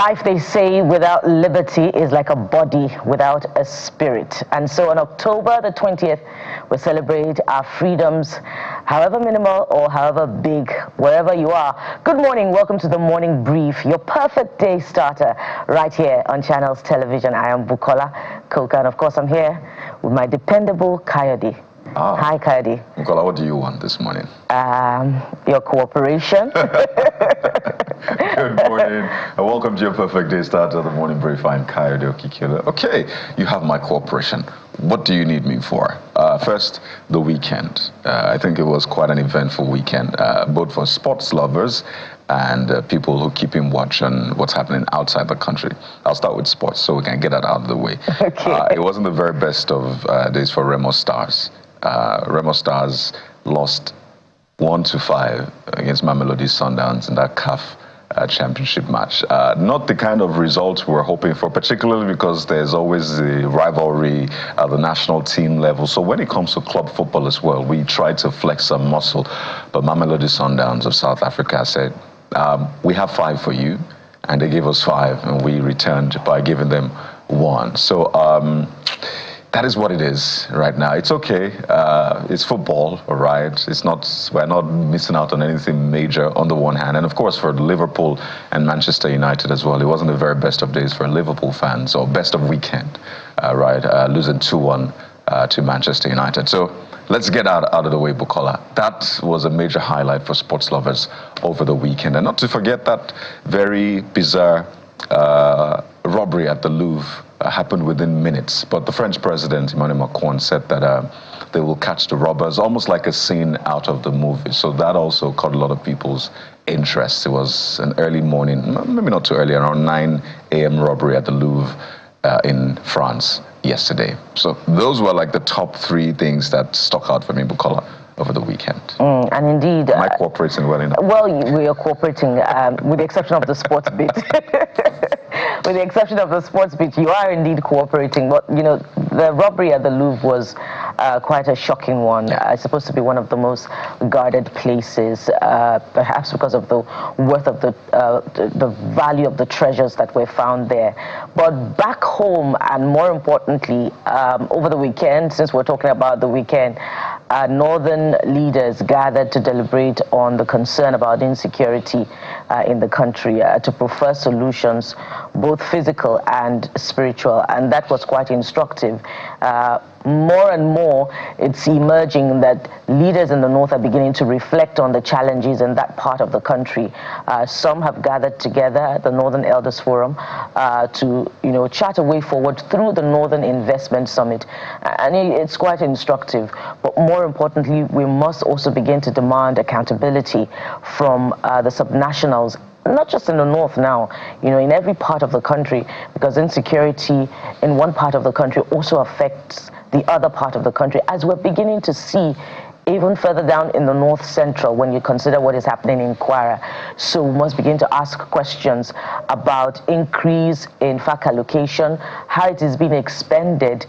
Life, they say, without liberty is like a body without a spirit. And so on October the 20th, we celebrate our freedoms, however minimal or however big, wherever you are. Good morning. Welcome to the Morning Brief, your perfect day starter right here on Channels Television. I am Bukola Koka, and of course I'm here with my dependable Coyote. Hi, Coyote. Bukola, what do you want this morning? Your cooperation. Good morning, and welcome to your perfect day start of the Morning Brief. I'm Coyote Okikiola. Okay, you have my cooperation. What do you need me for? First, the weekend. I think it was quite an eventful weekend, both for sports lovers and people who keep in watch on what's happening outside the country. I'll start with sports so we can get that out of the way. Okay. It wasn't the very best of days for Remo Stars. Remo Stars lost 1-5 against Mamelodi Sundowns in that CAF championship match. Not the kind of results we're hoping for, particularly because there's always the rivalry at the national team level. So when it comes to club football as well, we try to flex some muscle. But Mamelodi Sundowns of South Africa said, we have 5 for you. And they gave us 5, and we returned by giving them 1. So that is what it is right now. It's okay. It's football, all right? We're not missing out on anything major on the one hand. And of course, for Liverpool and Manchester United as well, it wasn't the very best of days for Liverpool fans, or best of weekend, right? Losing 2-1 to Manchester United. So let's get out of the way, Bukola. That was a major highlight for sports lovers over the weekend. And not to forget that very bizarre robbery at the Louvre happened within minutes. But the French president, Emmanuel Macron, said that they will catch the robbers, almost like a scene out of the movie. So that also caught a lot of people's interest. It was an early morning, maybe not too early, around 9 a.m. robbery at the Louvre in France yesterday. So those were like the top 3 things that stuck out for me, Bukola, over the weekend. And indeed... Am I cooperating well enough? Well, we are cooperating, with the exception of the sports bit. With the exception of the sports bit, you are indeed cooperating. But, you know, the robbery at the Louvre was quite a shocking one. It's supposed to be one of the most guarded places, perhaps because of the worth of the value of the treasures that were found there. But back home, and more importantly, over the weekend, since we're talking about the weekend, northern leaders gathered to deliberate on the concern about insecurity in the country, to prefer solutions, both physical and spiritual, and that was quite instructive. More and more, it's emerging that leaders in the north are beginning to reflect on the challenges in that part of the country. Some have gathered together at the Northern Elders Forum to, chart a way forward through the Northern Investment Summit, and it's quite instructive. But more importantly, we must also begin to demand accountability from the subnationals, not just in the north now, in every part of the country, because insecurity in one part of the country also affects the other part of the country, as we're beginning to see even further down in the north central when you consider what is happening in Kwara. So we must begin to ask questions about increase in FAC allocation, how it is being expended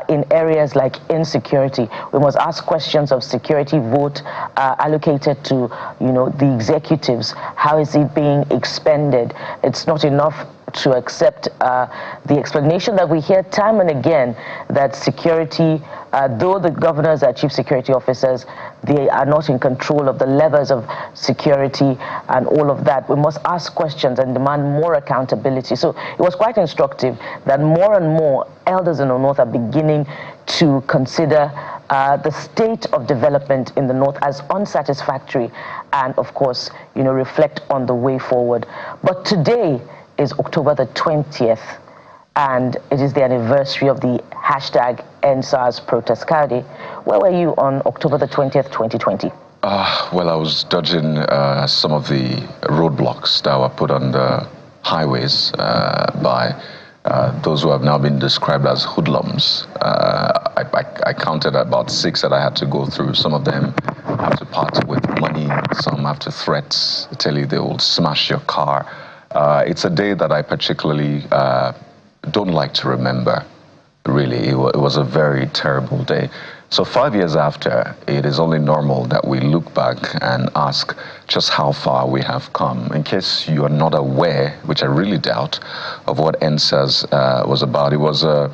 in areas like insecurity. We must ask questions of security vote allocated to, the executives. How is it being expended? It's not enough to accept the explanation that we hear time and again that security, though the governors are chief security officers, they are not in control of the levers of security and all of that. We must ask questions and demand more accountability. So it was quite instructive that more and more elders in the north are beginning to consider the state of development in the north as unsatisfactory and, of course, reflect on the way forward. But today is October the 20th, and it is the anniversary of the hashtag Endsars protest. Coyote, where were you on October the 20th, 2020? Well, I was dodging some of the roadblocks that were put on the highways by those who have now been described as hoodlums. I counted about 6 that I had to go through. Some of them have to part with money, some have to threats, tell you they will smash your car. It's a day that I particularly don't like to remember, really. It was a very terrible day. So 5 years after, it is only normal that we look back and ask just how far we have come. In case you are not aware, which I really doubt, of what Endsars was about, it was a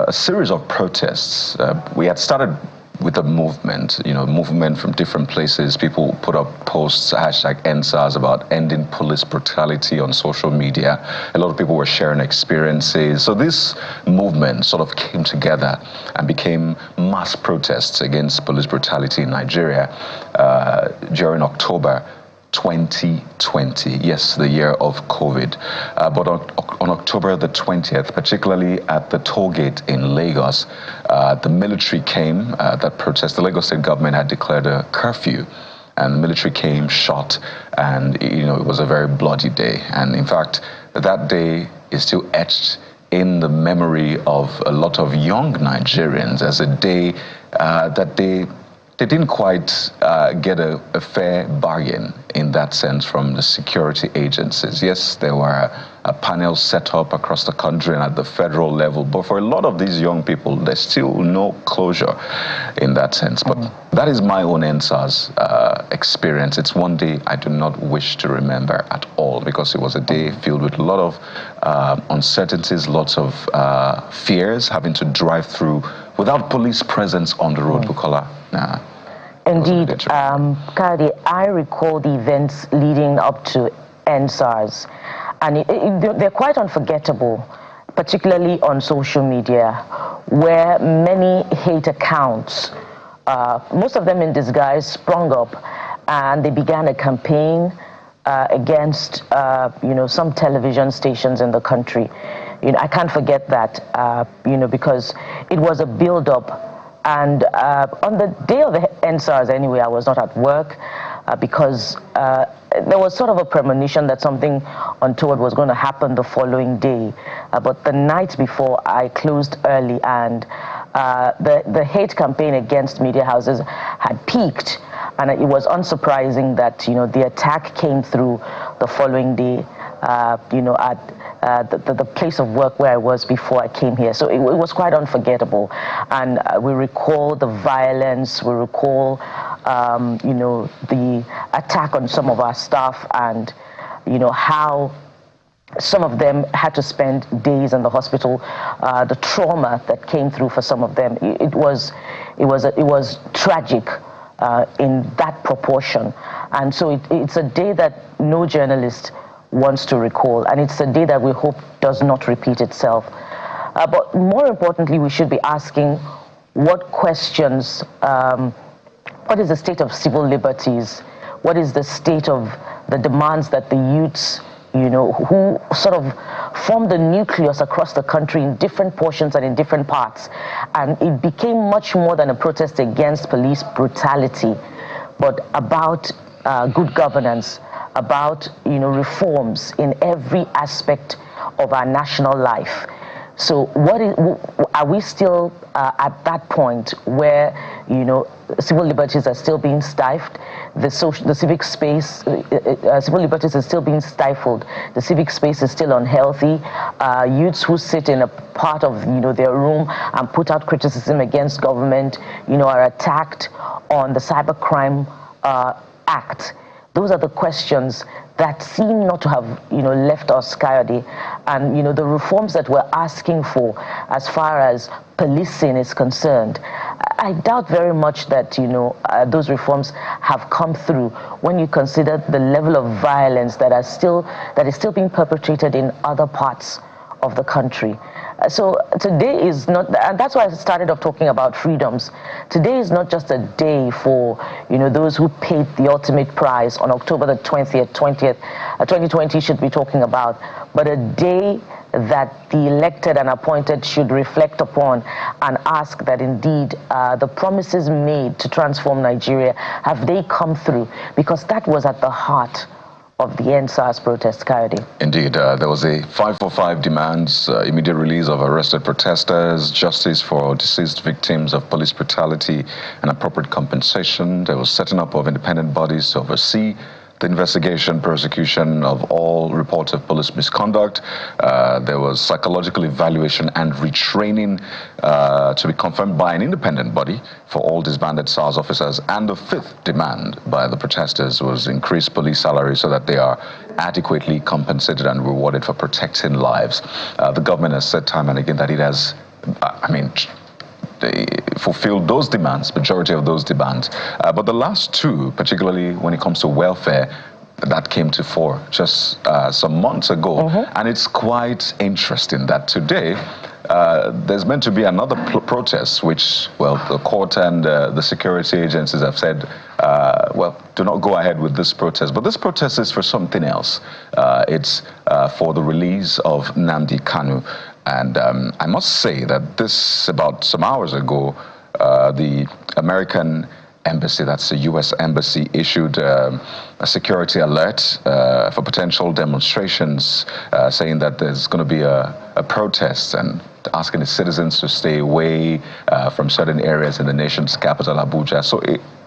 series of protests. We had started with a movement, movement from different places. People put up posts, hashtag Endsars, about ending police brutality on social media. A lot of people were sharing experiences. So this movement sort of came together and became mass protests against police brutality in Nigeria during October 2020, yes, the year of COVID. But on October the 20th, particularly at the toll gate in Lagos, the military came, that protest, the Lagos state government had declared a curfew, and the military came, shot, and it was a very bloody day. And in fact, that day is still etched in the memory of a lot of young Nigerians as a day that they didn't quite get a fair bargain in that sense from the security agencies. Yes, there were a panel set up across the country and at the federal level, but for a lot of these young people, there's still no closure in that sense. But that is my own Endsars experience. It's one day I do not wish to remember at all, because it was a day filled with a lot of uncertainties, lots of fears, having to drive through without police presence on the road, Bukola. Indeed, Kadi, I recall the events leading up to Endsars, and they're quite unforgettable, particularly on social media, where many hate accounts, most of them in disguise, sprung up, and they began a campaign against, some television stations in the country. I can't forget that, because it was a build-up. And on the day of the Endsars, anyway, I was not at work because there was sort of a premonition that something untoward was going to happen the following day. But the night before, I closed early, and the hate campaign against media houses had peaked. And it was unsurprising that, the attack came through the following day, at the place of work where I was before I came here. So it was quite unforgettable. And we recall the violence, we recall, the attack on some of our staff, and, how some of them had to spend days in the hospital, the trauma that came through for some of them. It was tragic in that proportion. And so it's a day that no journalist wants to recall, and it's a day that we hope does not repeat itself. But more importantly, we should be asking what questions, what is the state of civil liberties? What is the state of the demands that the youths, who sort of form the nucleus across the country in different portions and in different parts. And it became much more than a protest against police brutality, but about good governance, about reforms in every aspect of our national life. So are we still at that point where civil liberties are still being stifled, the civic space, civil liberties are still being stifled, the civic space is still unhealthy, youths who sit in a part of their room and put out criticism against government are attacked on the Cybercrime Act. Those are the questions that seem not to have, left us scared. And, the reforms that we're asking for as far as policing is concerned, I doubt very much that, those reforms have come through when you consider the level of violence that is still being perpetrated in other parts of the country. So today is not, and that's why I started off talking about freedoms. Today is not just a day for, those who paid the ultimate price on October the 20th, 2020 should be talking about, but a day that the elected and appointed should reflect upon and ask that indeed the promises made to transform Nigeria, have they come through? Because that was at the heart of the Endsars protest, Coyote. Indeed, there was a 545 demands, immediate release of arrested protesters, justice for deceased victims of police brutality, and appropriate compensation. There was setting up of independent bodies to oversee the investigation, prosecution of all reports of police misconduct. There was psychological evaluation and retraining to be confirmed by an independent body for all disbanded SARS officers. And the fifth demand by the protesters was increased police salaries so that they are adequately compensated and rewarded for protecting lives. The government has said time and again that it has, they fulfilled those demands, majority of those demands. But the last two, particularly when it comes to welfare, that came to fore just some months ago. And it's quite interesting that today there's meant to be another protest, which, well, the court and the security agencies have said, well, do not go ahead with this protest. But this protest is for something else. It's for the release of Nnamdi Kanu. And I must say that this, about some hours ago, the American Embassy, that's the U.S. Embassy, issued a security alert for potential demonstrations, saying that there's going to be a protest and asking the citizens to stay away from certain areas in the nation's capital, Abuja. So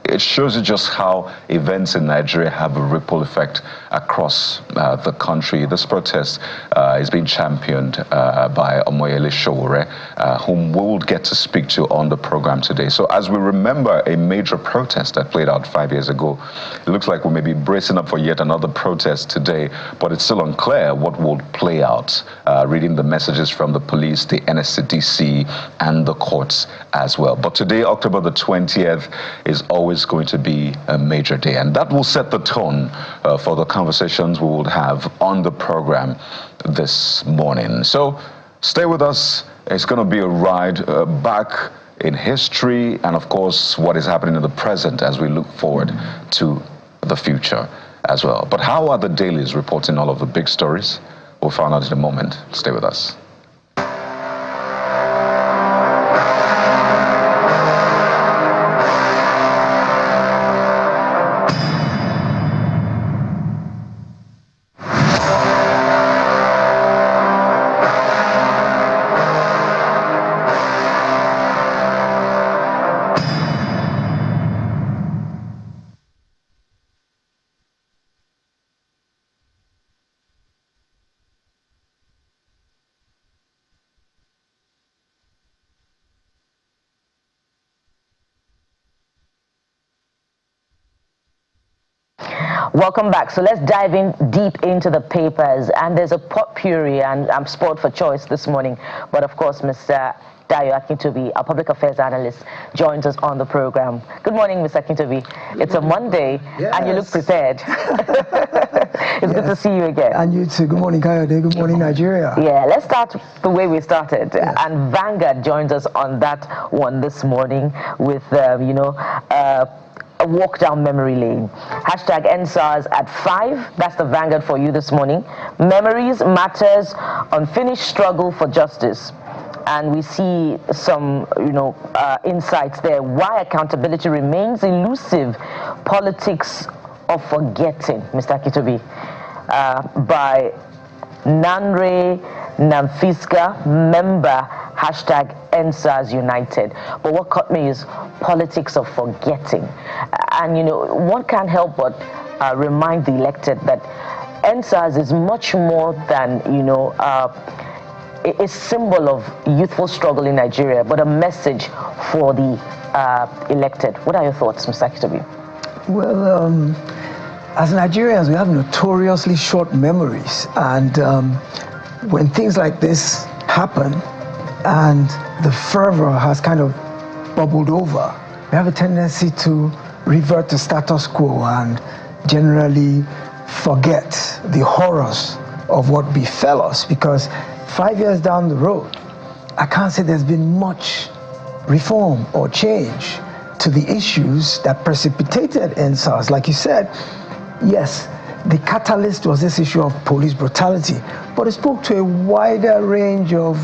it shows you just how events in Nigeria have a ripple effect across the country. This protest is being championed by Omoyele Sowore, whom we will get to speak to on the program today. So as we remember a major protest that played out 5 years ago, it looks like we may be bracing up for yet another protest today, but it's still unclear what will play out, reading the messages from the police, the NSCDC, and the courts as well. But today, October the 20th, is always going to be a major day, and that will set the tone for the conversations we will have on the program this morning. So stay with us. It's going to be a ride back in history and, of course, what is happening in the present as we look forward to the future as well. But how are the dailies reporting all of the big stories? We'll find out in a moment. Stay with us. Welcome back. So let's dive in deep into the papers, and there's a potpourri, and I'm spoiled for choice this morning. But of course, Mr. Dayo Akintobi, our public affairs analyst, joins us on the program. Good morning, Mr. Akintobi. It's a Monday, and you look prepared. It's good to see you again. And you too. Good morning, Kayode. Good morning, Nigeria. Yeah, let's start the way we started. Yes. And Vanguard joins us on that one this morning with, a walk down memory lane. Hashtag Endsars at 5. That's the Vanguard for you this morning. Memories, matters, unfinished struggle for justice. And we see some, insights there. Why accountability remains elusive. Politics of forgetting, Mr. Akintobi, by Nanre Namfiska, member, hashtag Endsars United. But what caught me is politics of forgetting. And, one can't help but remind the elected that Endsars is much more than, a symbol of youthful struggle in Nigeria, but a message for the elected. What are your thoughts, Mr. Akintobi? Well, as Nigerians, we have notoriously short memories. And when things like this happen and the fervor has kind of bubbled over, we have a tendency to revert to status quo and generally forget the horrors of what befell us, because 5 years down the road, I can't say there's been much reform or change to the issues that precipitated Endsars. Like you said, yes, the catalyst was this issue of police brutality, but it spoke to a wider range of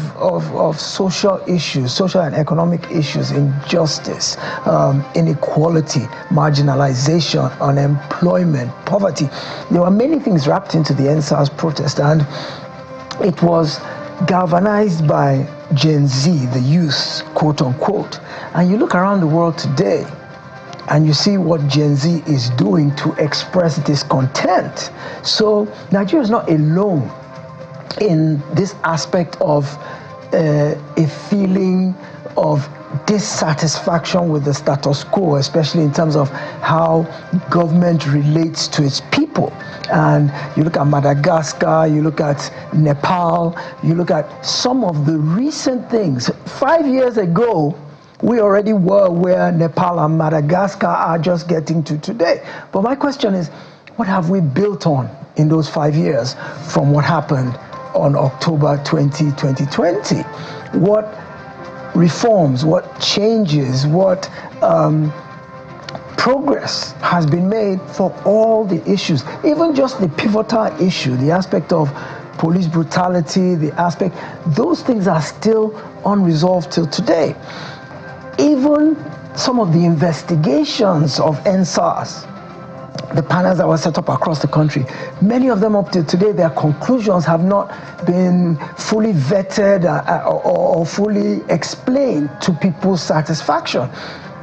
social issues, social and economic issues, injustice, inequality, marginalization, unemployment, poverty. There were many things wrapped into the Endsars protest, and it was galvanized by Gen Z, the youth, quote unquote. And you look around the world today, and you see what Gen Z is doing to express discontent. So Nigeria is not alone in this aspect of a feeling of dissatisfaction with the status quo, especially in terms of how government relates to its people. And you look at Madagascar, you look at Nepal, you look at some of the recent things. 5 years ago, we already were where Nepal and Madagascar are just getting to today. But my question is, what have we built on in those 5 years from what happened on October 20, 2020? What reforms, what changes, what progress has been made for all the issues, even just the pivotal issue, the aspect of police brutality, the aspect, those things are still unresolved till today. Even some of the investigations of Endsars, the panels that were set up across the country, many of them up to today, their conclusions have not been fully vetted or fully explained to people's satisfaction.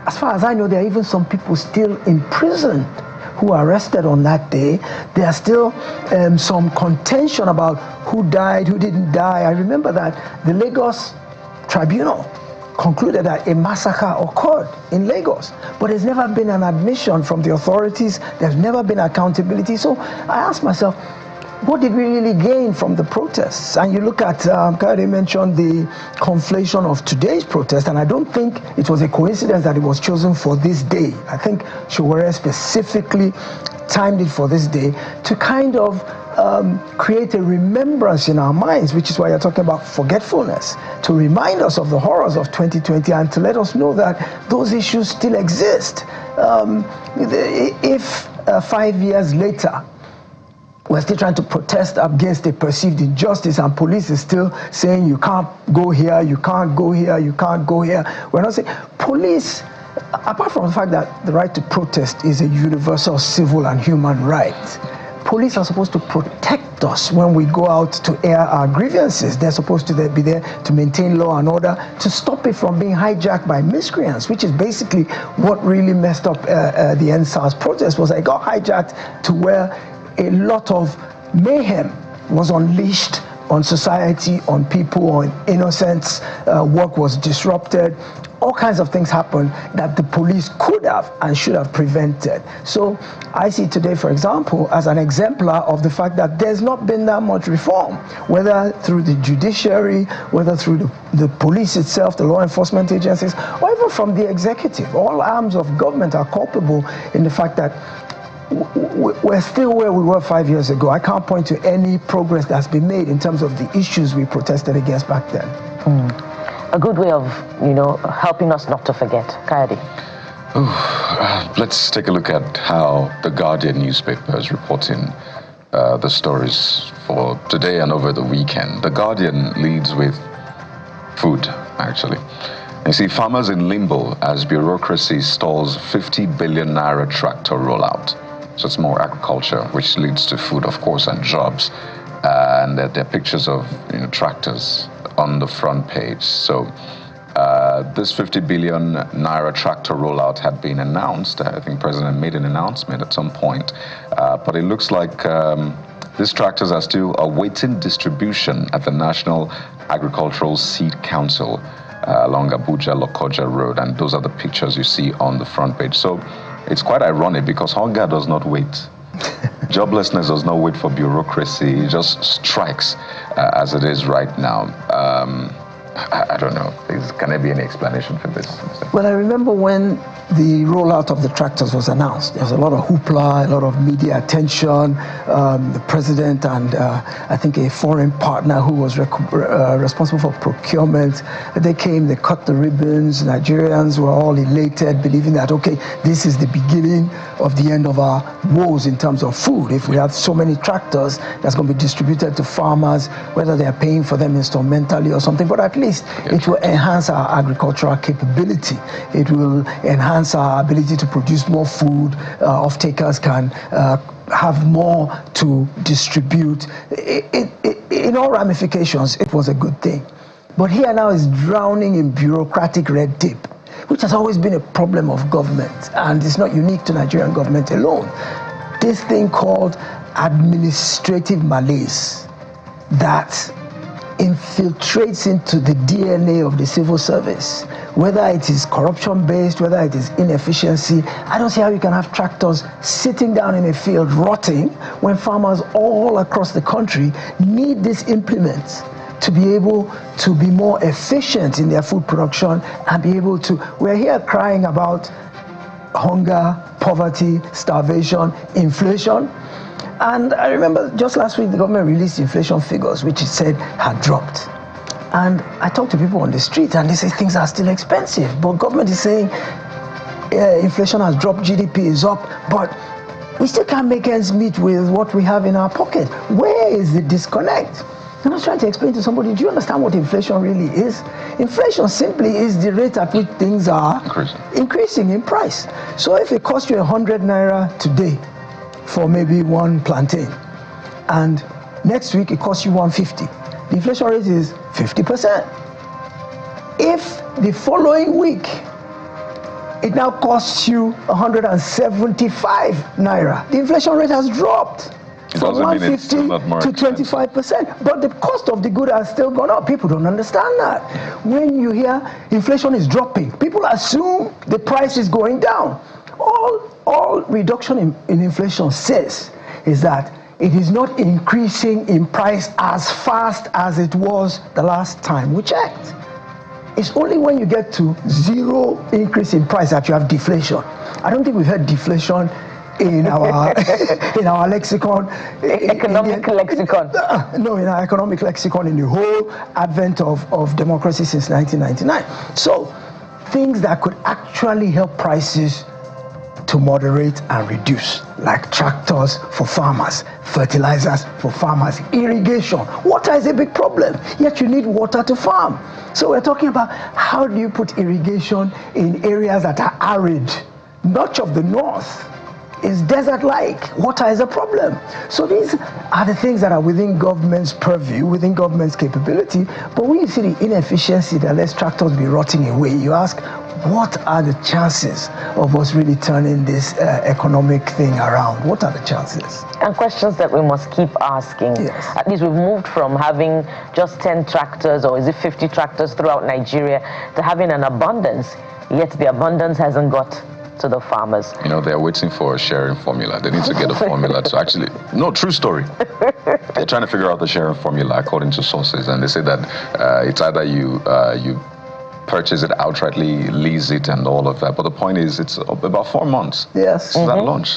As far as I know, there are even some people still in prison who were arrested on that day. There are still some contention about who died, who didn't die. I remember that the Lagos Tribunal concluded that a massacre occurred in Lagos, but there's never been an admission from the authorities. There's never been accountability. So I asked myself, what did we really gain from the protests? And you look at, Kayode mentioned the conflation of today's protest, and I don't think it was a coincidence that it was chosen for this day. I think Sowore specifically timed it for this day to kind of create a remembrance in our minds, which is why you're talking about forgetfulness, to remind us of the horrors of 2020 and to let us know that those issues still exist. If 5 years later, we're still trying to protest against a perceived injustice and police is still saying you can't go here, you can't go here, you can't go here. We're not saying police, apart from the fact that the right to protest is a universal civil and human right, police are supposed to protect us when we go out to air our grievances. They're supposed to be there to maintain law and order, to stop it from being hijacked by miscreants, which is basically what really messed up the Endsars protest. Was it got hijacked to where a lot of mayhem was unleashed on society, on people, on innocents. Work was disrupted. All kinds of things happened that the police could have and should have prevented. So I see today, for example, as an exemplar of the fact that there's not been that much reform, whether through the judiciary, whether through the police itself, the law enforcement agencies, or even from the executive. All arms of government are culpable in the fact that we're still where we were 5 years ago. I can't point to any progress that's been made in terms of the issues we protested against back then. A good way of, helping us not to forget. Kayode. Let's take a look at how the Guardian newspaper is reporting the stories for today and over the weekend. The Guardian leads with food, actually. You see, farmers in limbo as bureaucracy stalls 50 billion naira tractor rollout. So it's more agriculture, which leads to food, of course, and jobs. And there are pictures of tractors on the front page. So this 50 billion naira tractor rollout had been announced. I think the president made an announcement at some point. But it looks like these tractors are still awaiting distribution at the National Agricultural Seed Council along Abuja, Lokoja Road. And those are the pictures you see on the front page. So it's quite ironic because hunger does not wait. Joblessness does not wait for bureaucracy. It just strikes as it is right now. I don't know. Can there be any explanation for this? Well, I remember when the rollout of the tractors was announced, there was a lot of hoopla, a lot of media attention. The president and I think a foreign partner who was responsible for procurement, they came, they cut the ribbons. Nigerians were all elated, believing that, okay, this is the beginning of the end of our woes in terms of food. If we have so many tractors, that's going to be distributed to farmers, whether they're paying for them instrumentally or something, but at least it will enhance our agricultural capability. It will enhance our ability to produce more food. Off-takers can have more to distribute. In all ramifications, it was a good thing. But here now is drowning in bureaucratic red tape. which has always been a problem of government, and it's not unique to Nigerian government alone. This thing called administrative malaise that infiltrates into the DNA of the civil service. Whether it is corruption-based, whether it is inefficiency, I don't see how you can have tractors sitting down in a field rotting when farmers all across the country need these implements to be able to be more efficient in their food production and be able to, we're here crying about hunger, poverty, starvation, inflation. And I remember just last week the government released inflation figures, which it said had dropped. And I talked to people on the street and they say things are still expensive, but government is saying inflation has dropped, GDP is up, but we still can't make ends meet with what we have in our pocket. Where is the disconnect? And I was trying to explain to somebody, do you understand what inflation really is? Inflation simply is the rate at which things are increasing in price. So if it costs you 100 naira today for maybe one plantain, and next week it costs you 150, the inflation rate is 50%. If the following week it now costs you 175 naira, the inflation rate has dropped from 150 to 25%. But the cost of the good has still gone up. People don't understand that. When you hear inflation is dropping, people assume the price is going down. All reduction in inflation says is that it is not increasing in price as fast as it was the last time we checked. It's only when you get to zero increase in price that you have deflation. I don't think we've had deflation in our in our lexicon, economic lexicon. No, in our economic lexicon in the whole advent of democracy since 1999. So things that could actually help prices to moderate and reduce, like tractors for farmers, fertilizers for farmers, irrigation. Water is a big problem, yet you need water to farm. So we're talking about how do you put irrigation in areas that are arid. Much of the north is desert-like. Water is a problem. So these are the things that are within government's purview, within government's capability. But when you see the inefficiency that lets tractors be rotting away, you ask, what are the chances of us really turning this economic thing around? What are the chances? And questions that we must keep asking. Yes. At least we've moved from having just 10 tractors, or is it 50 tractors throughout Nigeria, to having an abundance, yet the abundance hasn't got to the farmers. You know, they're waiting for a sharing formula. They need to get a formula to actually... No, true story. They're trying to figure out the sharing formula according to sources, and they say that it's either you purchase it outrightly, lease it, and all of that. But the point is, it's about 4 months. Yes. That launch.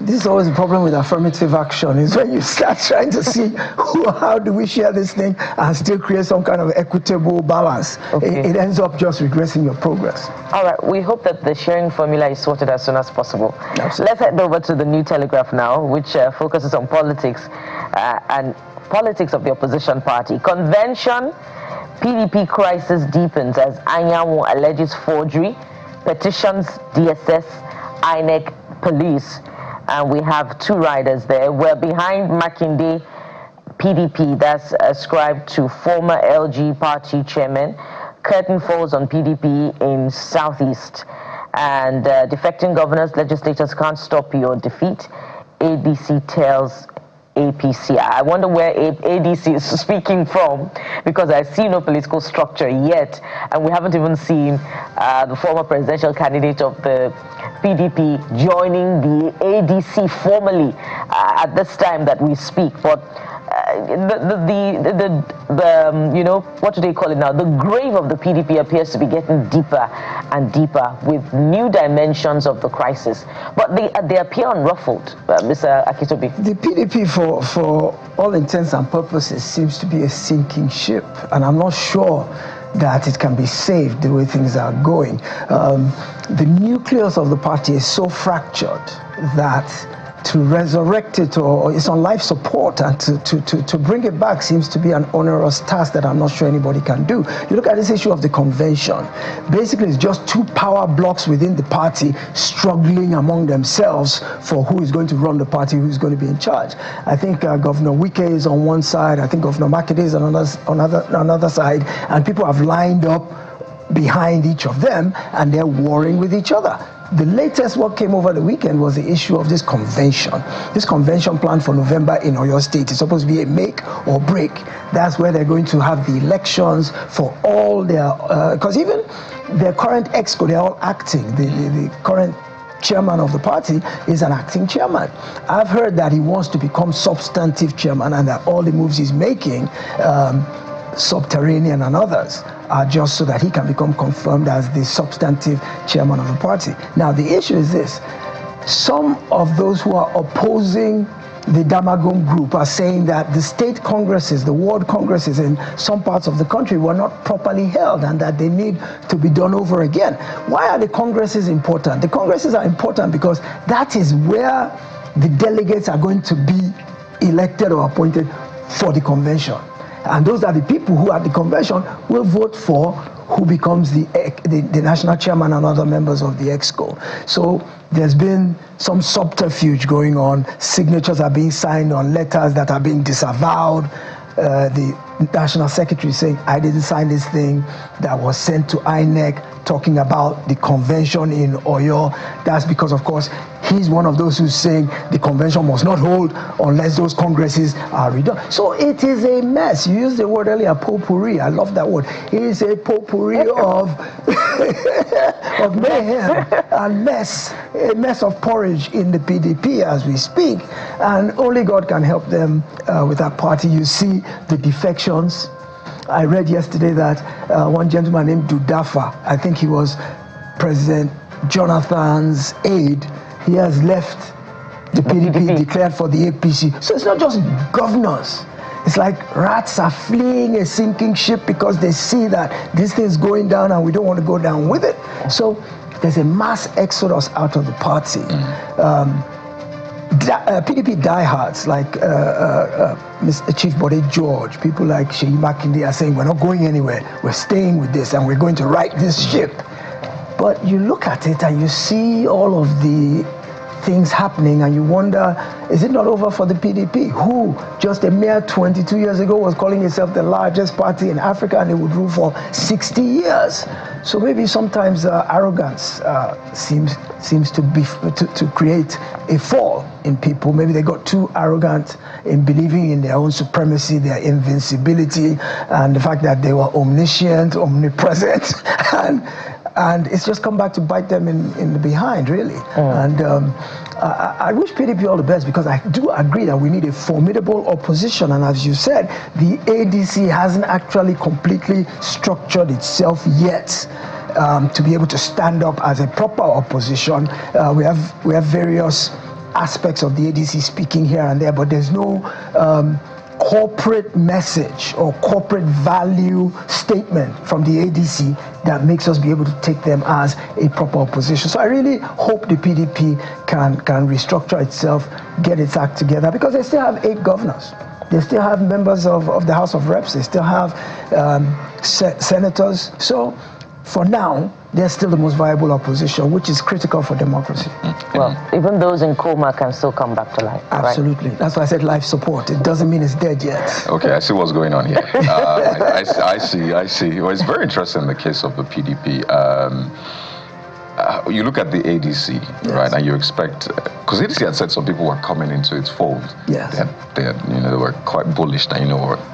This is always the problem with affirmative action, is when you start trying to see how do we share this thing and still create some kind of equitable balance. It ends up just regressing your progress. All right, we hope that the sharing formula is sorted as soon as possible. Absolutely. Let's head over to the New Telegraph now, which focuses on politics and politics of the opposition party. Convention, PDP crisis deepens as Anyanwu alleges forgery, petitions DSS, INEC, police. And we have two riders there. We're behind Makinde, PDP, that's ascribed to former LG party chairman. Curtain falls on PDP in Southeast. And defecting governors, legislators can't stop your defeat. ADC tells APC. I wonder where ADC is speaking from, because I see no political structure yet, and we haven't even seen the former presidential candidate of the PDP joining the ADC formally at this time that we speak. But you know, what do they call it now? The grave of the PDP appears to be getting deeper and deeper with new dimensions of the crisis. But they appear unruffled, Mr. Akitobi. The PDP, for all intents and purposes, seems to be a sinking ship, and I'm not sure that it can be saved the way things are going. The nucleus of the party is so fractured that to resurrect it, or it's on life support, and to bring it back seems to be an onerous task that I'm not sure anybody can do. You look at this issue of the convention. Basically, it's just two power blocks within the party struggling among themselves for who is going to run the party, who is going to be in charge. I think Governor Wike is on one side. I think Governor Makinde is on another side, and people have lined up behind each of them, and they're warring with each other. The latest what came over the weekend was the issue of this convention. This convention planned for November in Oyo State is supposed to be a make or break. That's where they're going to have the elections for all their, because even their current exco, they're all acting. The current chairman of the party is an acting chairman. I've heard that he wants to become substantive chairman, and that all the moves he's making, Subterranean and others, are just so that he can become confirmed as the substantive chairman of the party. Now, the issue is this. Some of those who are opposing the Damagum group are saying that the state congresses, the ward congresses in some parts of the country were not properly held and that they need to be done over again. Why are the congresses important? The congresses are important because that is where the delegates are going to be elected or appointed for the convention. And those are the people who at the convention will vote for who becomes the national chairman and other members of the EXCO. So there's been some subterfuge going on. Signatures are being signed on letters that are being disavowed. The national secretary saying, I didn't sign this thing that was sent to INEC talking about the convention in Oyo. That's because, of course, he's one of those who's saying the convention must not hold unless those congresses are redone. So it is a mess. You used the word earlier, potpourri. I love that word. It is a potpourri of, of mayhem and mess, a mess of porridge in the PDP as we speak. And only God can help them with that party. You see the defections. I read yesterday that one gentleman named Dudafa, I think he was President Jonathan's aide, he has left the PDP, declared for the APC. So it's not just governors. It's like rats are fleeing a sinking ship because they see that this thing is going down and we don't want to go down with it. So there's a mass exodus out of the party. PDP diehards like Mr. Chief Bode George, people like Seyi Makinde are saying, we're not going anywhere, we're staying with this and we're going to right this ship. But you look at it and you see all of the things happening and you wonder, is it not over for the PDP, who just a mere 22 years ago was calling itself the largest party in Africa and it would rule for 60 years? So maybe sometimes arrogance seems to create a fall in people. Maybe they got too arrogant in believing in their own supremacy, their invincibility, and the fact that they were omniscient, omnipresent, and it's just come back to bite them in the behind, really. And I wish PDP all the best, because I do agree that we need a formidable opposition. And as you said, the ADC hasn't actually completely structured itself yet to be able to stand up as a proper opposition. We have various aspects of the ADC speaking here and there, but there's no corporate message or corporate value statement from the ADC that makes us be able to take them as a proper opposition. So I really hope the PDP can restructure itself, get its act together, because they still have 8 governors. They still have members of the House of Reps. They still have senators. So for now, they're still the most viable opposition, which is critical for democracy. Well, even those in coma can still come back to life. Absolutely. Right? That's why I said life support. It doesn't mean it's dead yet. Okay, I see what's going on here. I see. Well, it's very interesting in the case of the PDP. You look at the ADC, yes, right, and you expect, because ADC had said some people were coming into its fold. Yes. They were quite bullish and,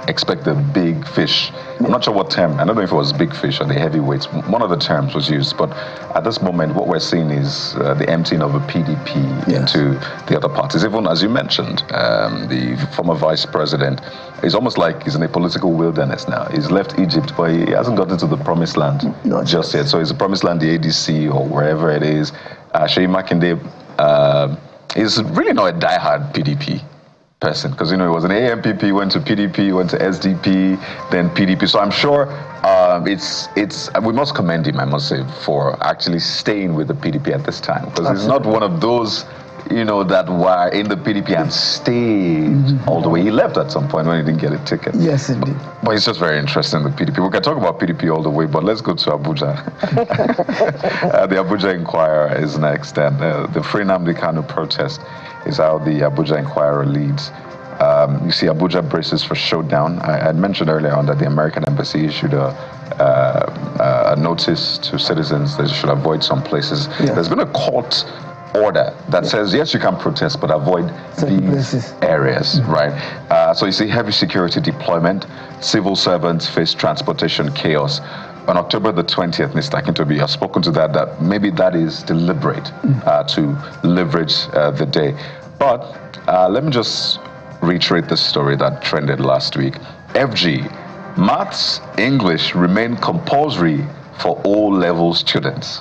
expect the big fish. I'm not sure what term, I don't know if it was big fish or the heavyweights. One of the terms was used, but at this moment, what we're seeing is the emptying of the PDP, yes, into the other parties. Even as you mentioned, the former vice president is almost like he's in a political wilderness now. He's left Egypt, but he hasn't gotten to the promised land just yet. So it's the promised land, the ADC or wherever it is. Seyi Makinde is really not a diehard PDP person, because he was an AMPP, went to PDP, went to SDP, then PDP. So I'm sure we must commend him, I must say, for actually staying with the PDP at this time, because he's not one of those that were in the PDP and stayed all the way. He left at some point when he didn't get a ticket. Yes, indeed. But it's just very interesting, the PDP. We can talk about PDP all the way, but let's go to Abuja. The Abuja Inquirer is next, and the Free Nnamdi Kanu protest is how the Abuja Inquirer leads. You see Abuja braces for showdown. I had mentioned earlier on that the American embassy issued a a notice to citizens that you should avoid some places. Yeah. There's been a court order that says, yes, you can protest, but avoid these areas, right? So you see heavy security deployment, civil servants face transportation chaos. On October the 20th, Mr. Akintobi, I've spoken to that maybe that is deliberate to leverage the day. But let me just reiterate the story that trended last week. FG, maths, English remain compulsory for all level students.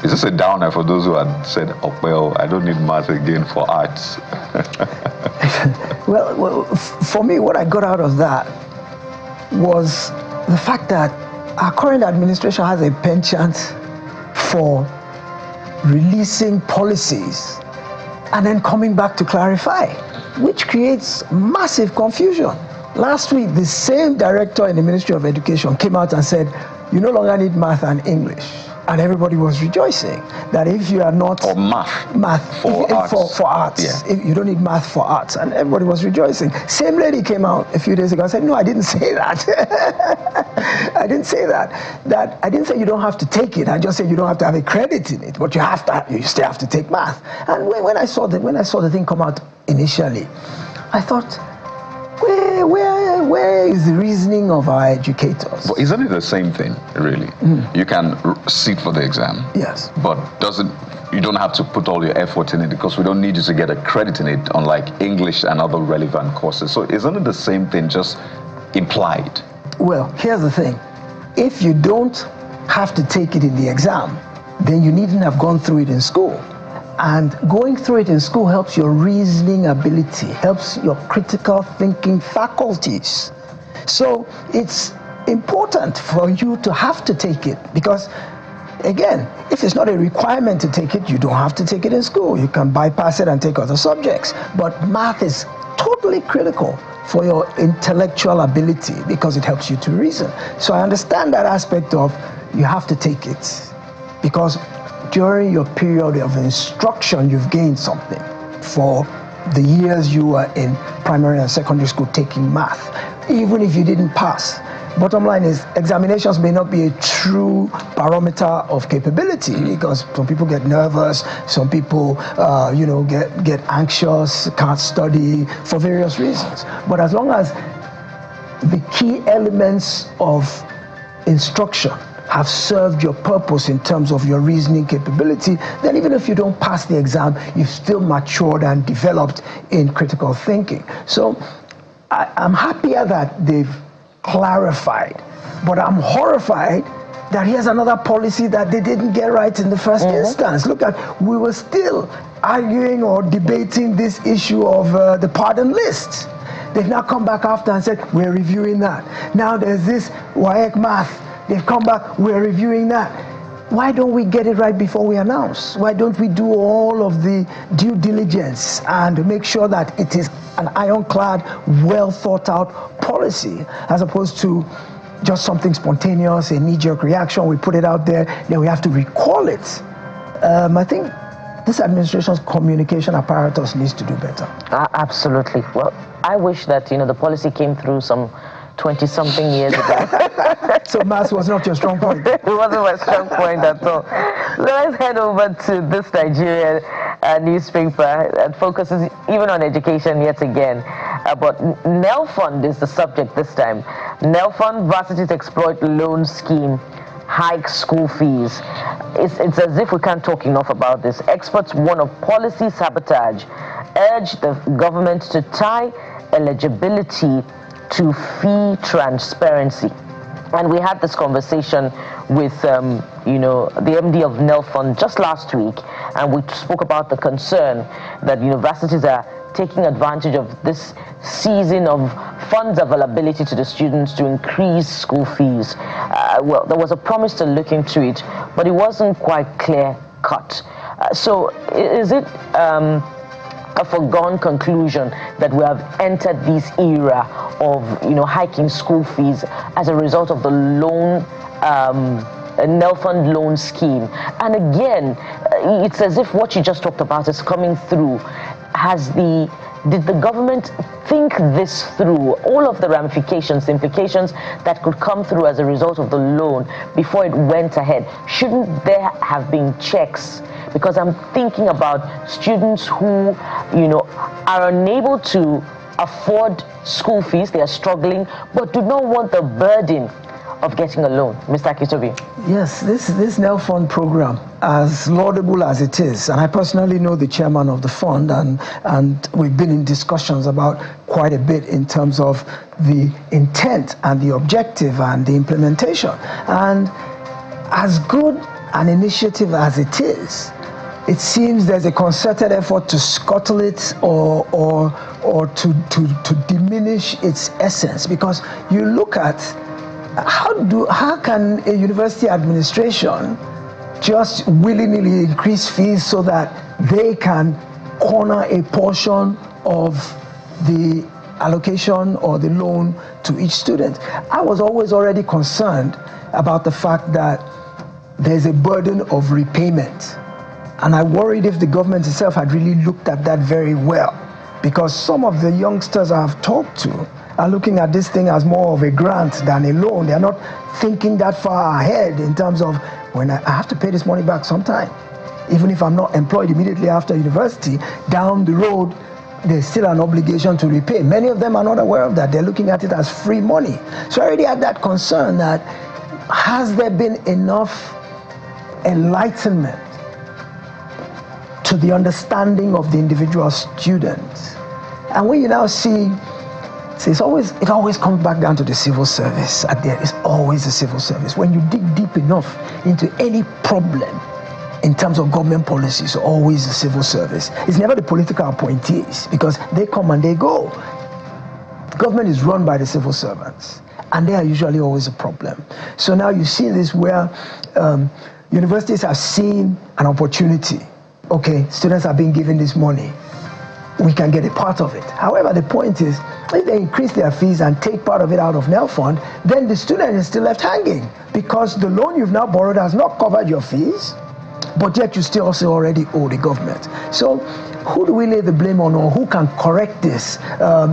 Is this a downer for those who had said, oh, well, I don't need math again for arts? Well, for me, what I got out of that was the fact that our current administration has a penchant for releasing policies and then coming back to clarify, which creates massive confusion. Last week, the same director in the Ministry of Education came out and said, you no longer need math and English. And everybody was rejoicing that if you are not... Or math for arts. Yeah. If you don't need math for arts. And everybody was rejoicing. Same lady came out a few days ago and said, no, I didn't say that. I didn't say that. I didn't say you don't have to take it. I just said you don't have to have a credit in it, but you still have to take math. And when I saw the thing come out initially, I thought, where is the reasoning of our educators? But isn't it the same thing, really? You can sit for the exam. Yes. But you don't have to put all your effort in it because we don't need you to get a credit in it, unlike English and other relevant courses. So isn't it the same thing, just implied? Well, here's the thing. If you don't have to take it in the exam, then you needn't have gone through it in school. And going through it in school helps your reasoning ability, helps your critical thinking faculties. So it's important for you to have to take it because, again, if it's not a requirement to take it, you don't have to take it in school. You can bypass it and take other subjects. But math is totally critical for your intellectual ability because it helps you to reason. So I understand that aspect of you have to take it because during your period of instruction, you've gained something. For the years you were in primary and secondary school taking math, even if you didn't pass. Bottom line is, examinations may not be a true barometer of capability because some people get nervous, some people, get anxious, can't study for various reasons. But as long as the key elements of instruction have served your purpose in terms of your reasoning capability, then even if you don't pass the exam, you've still matured and developed in critical thinking. So I'm happier that they've clarified, but I'm horrified that here's another policy that they didn't get right in the first instance. Look at, we were still arguing or debating this issue of the pardon list. They've now come back after and said, we're reviewing that. Now there's this WAEC math. They've come back, we're reviewing that. Why don't we get it right before we announce? Why don't we do all of the due diligence and make sure that it is an ironclad, well thought out policy as opposed to just something spontaneous, a knee-jerk reaction, we put it out there, then we have to recall it. I think this administration's communication apparatus needs to do better. Absolutely. Well, I wish that, the policy came through some 20-something years ago. So maths was not your strong point. It wasn't my strong point at all. So let's head over to this Nigerian newspaper that focuses even on education yet again. But NEL Fund is the subject this time. NEL Fund Varsities Exploit Loan Scheme hike school fees. It's as if we can't talk enough about this. Experts warn of policy sabotage, urge the government to tie eligibility to fee transparency. And we had this conversation with, the MD of NEL Fund just last week, and we spoke about the concern that universities are taking advantage of this season of funds availability to the students to increase school fees. Well, there was a promise to look into it, but it wasn't quite clear-cut. So is it a foregone conclusion that we have entered this era of hiking school fees as a result of the NEL Fund loan scheme? And again, it's as if what you just talked about is coming through. Did the government think this through, all of the ramifications, the implications that could come through as a result of the loan before it went ahead? Shouldn't there have been checks? Because I'm thinking about students who, are unable to afford school fees, they are struggling, but do not want the burden of getting a loan. Mr. Akitobi. Yes, this NEL Fund program, as laudable as it is, and I personally know the chairman of the fund, and we've been in discussions about quite a bit in terms of the intent and the objective and the implementation. And as good an initiative as it is, it seems there's a concerted effort to scuttle it or to diminish its essence, because you look at how can a university administration just willy-nilly increase fees so that they can corner a portion of the allocation or the loan to each student? I was always already concerned about the fact that there's a burden of repayment. And I worried if the government itself had really looked at that very well, because some of the youngsters I've talked to are looking at this thing as more of a grant than a loan. They're not thinking that far ahead in terms of, when I have to pay this money back sometime. Even if I'm not employed immediately after university, down the road, there's still an obligation to repay. Many of them are not aware of that. They're looking at it as free money. So I already had that concern that, has there been enough enlightenment to the understanding of the individual student? And when you now see, it always comes back down to the civil service. At the end, it's always the civil service. When you dig deep enough into any problem in terms of government policies, it's always the civil service. It's never the political appointees, because they come and they go. The government is run by the civil servants, and they are usually always a problem. So now you see this where universities have seen an opportunity. Okay, students are being given this money, we can get a part of it. However, the point is, if they increase their fees and take part of it out of NEL Fund, then the student is still left hanging, because the loan you've now borrowed has not covered your fees, but yet you still also already owe the government. So who do we lay the blame on, or who can correct this?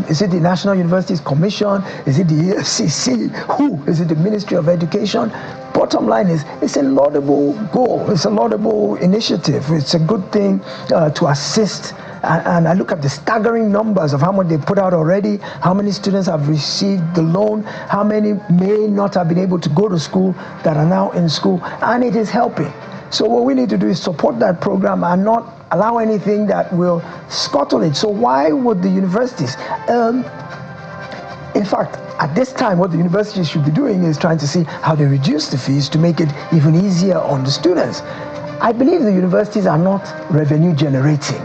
Is it the National Universities Commission? Is it the EFCC? Who? Is it the Ministry of Education? Bottom line is, it's a laudable goal. It's a laudable initiative. It's a good thing to assist. And I look at the staggering numbers of how much they put out already, how many students have received the loan, how many may not have been able to go to school that are now in school, and it is helping. So what we need to do is support that program and not allow anything that will scuttle it. So why would the universities? In fact, at this time, what the universities should be doing is trying to see how they reduce the fees to make it even easier on the students. I believe the universities are not revenue generating.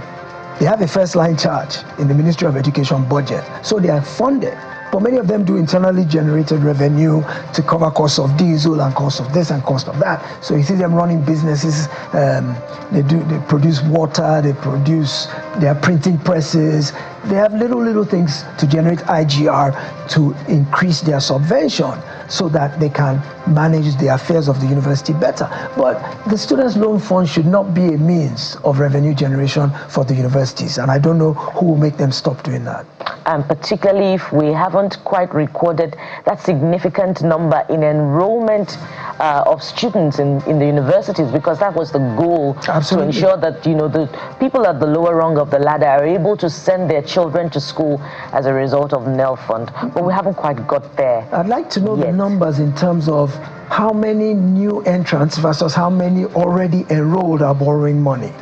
They have a first-line charge in the Ministry of Education budget, so they are funded. But many of them do internally generated revenue to cover costs of diesel and costs of this and cost of that. So you see them running businesses. They produce water. They are printing presses. They have little things to generate IGR to increase their subvention, so that they can manage the affairs of the university better. But the Students' Loan Fund should not be a means of revenue generation for the universities, and I don't know who will make them stop doing that. And particularly if we haven't quite recorded that significant number in enrollment of students in the universities, because that was the goal. Absolutely. To ensure that the people at the lower rung of the ladder are able to send their children to school as a result of NEL Fund. But we haven't quite got there. I'd like to know yet. The numbers in terms of how many new entrants versus how many already enrolled are borrowing money.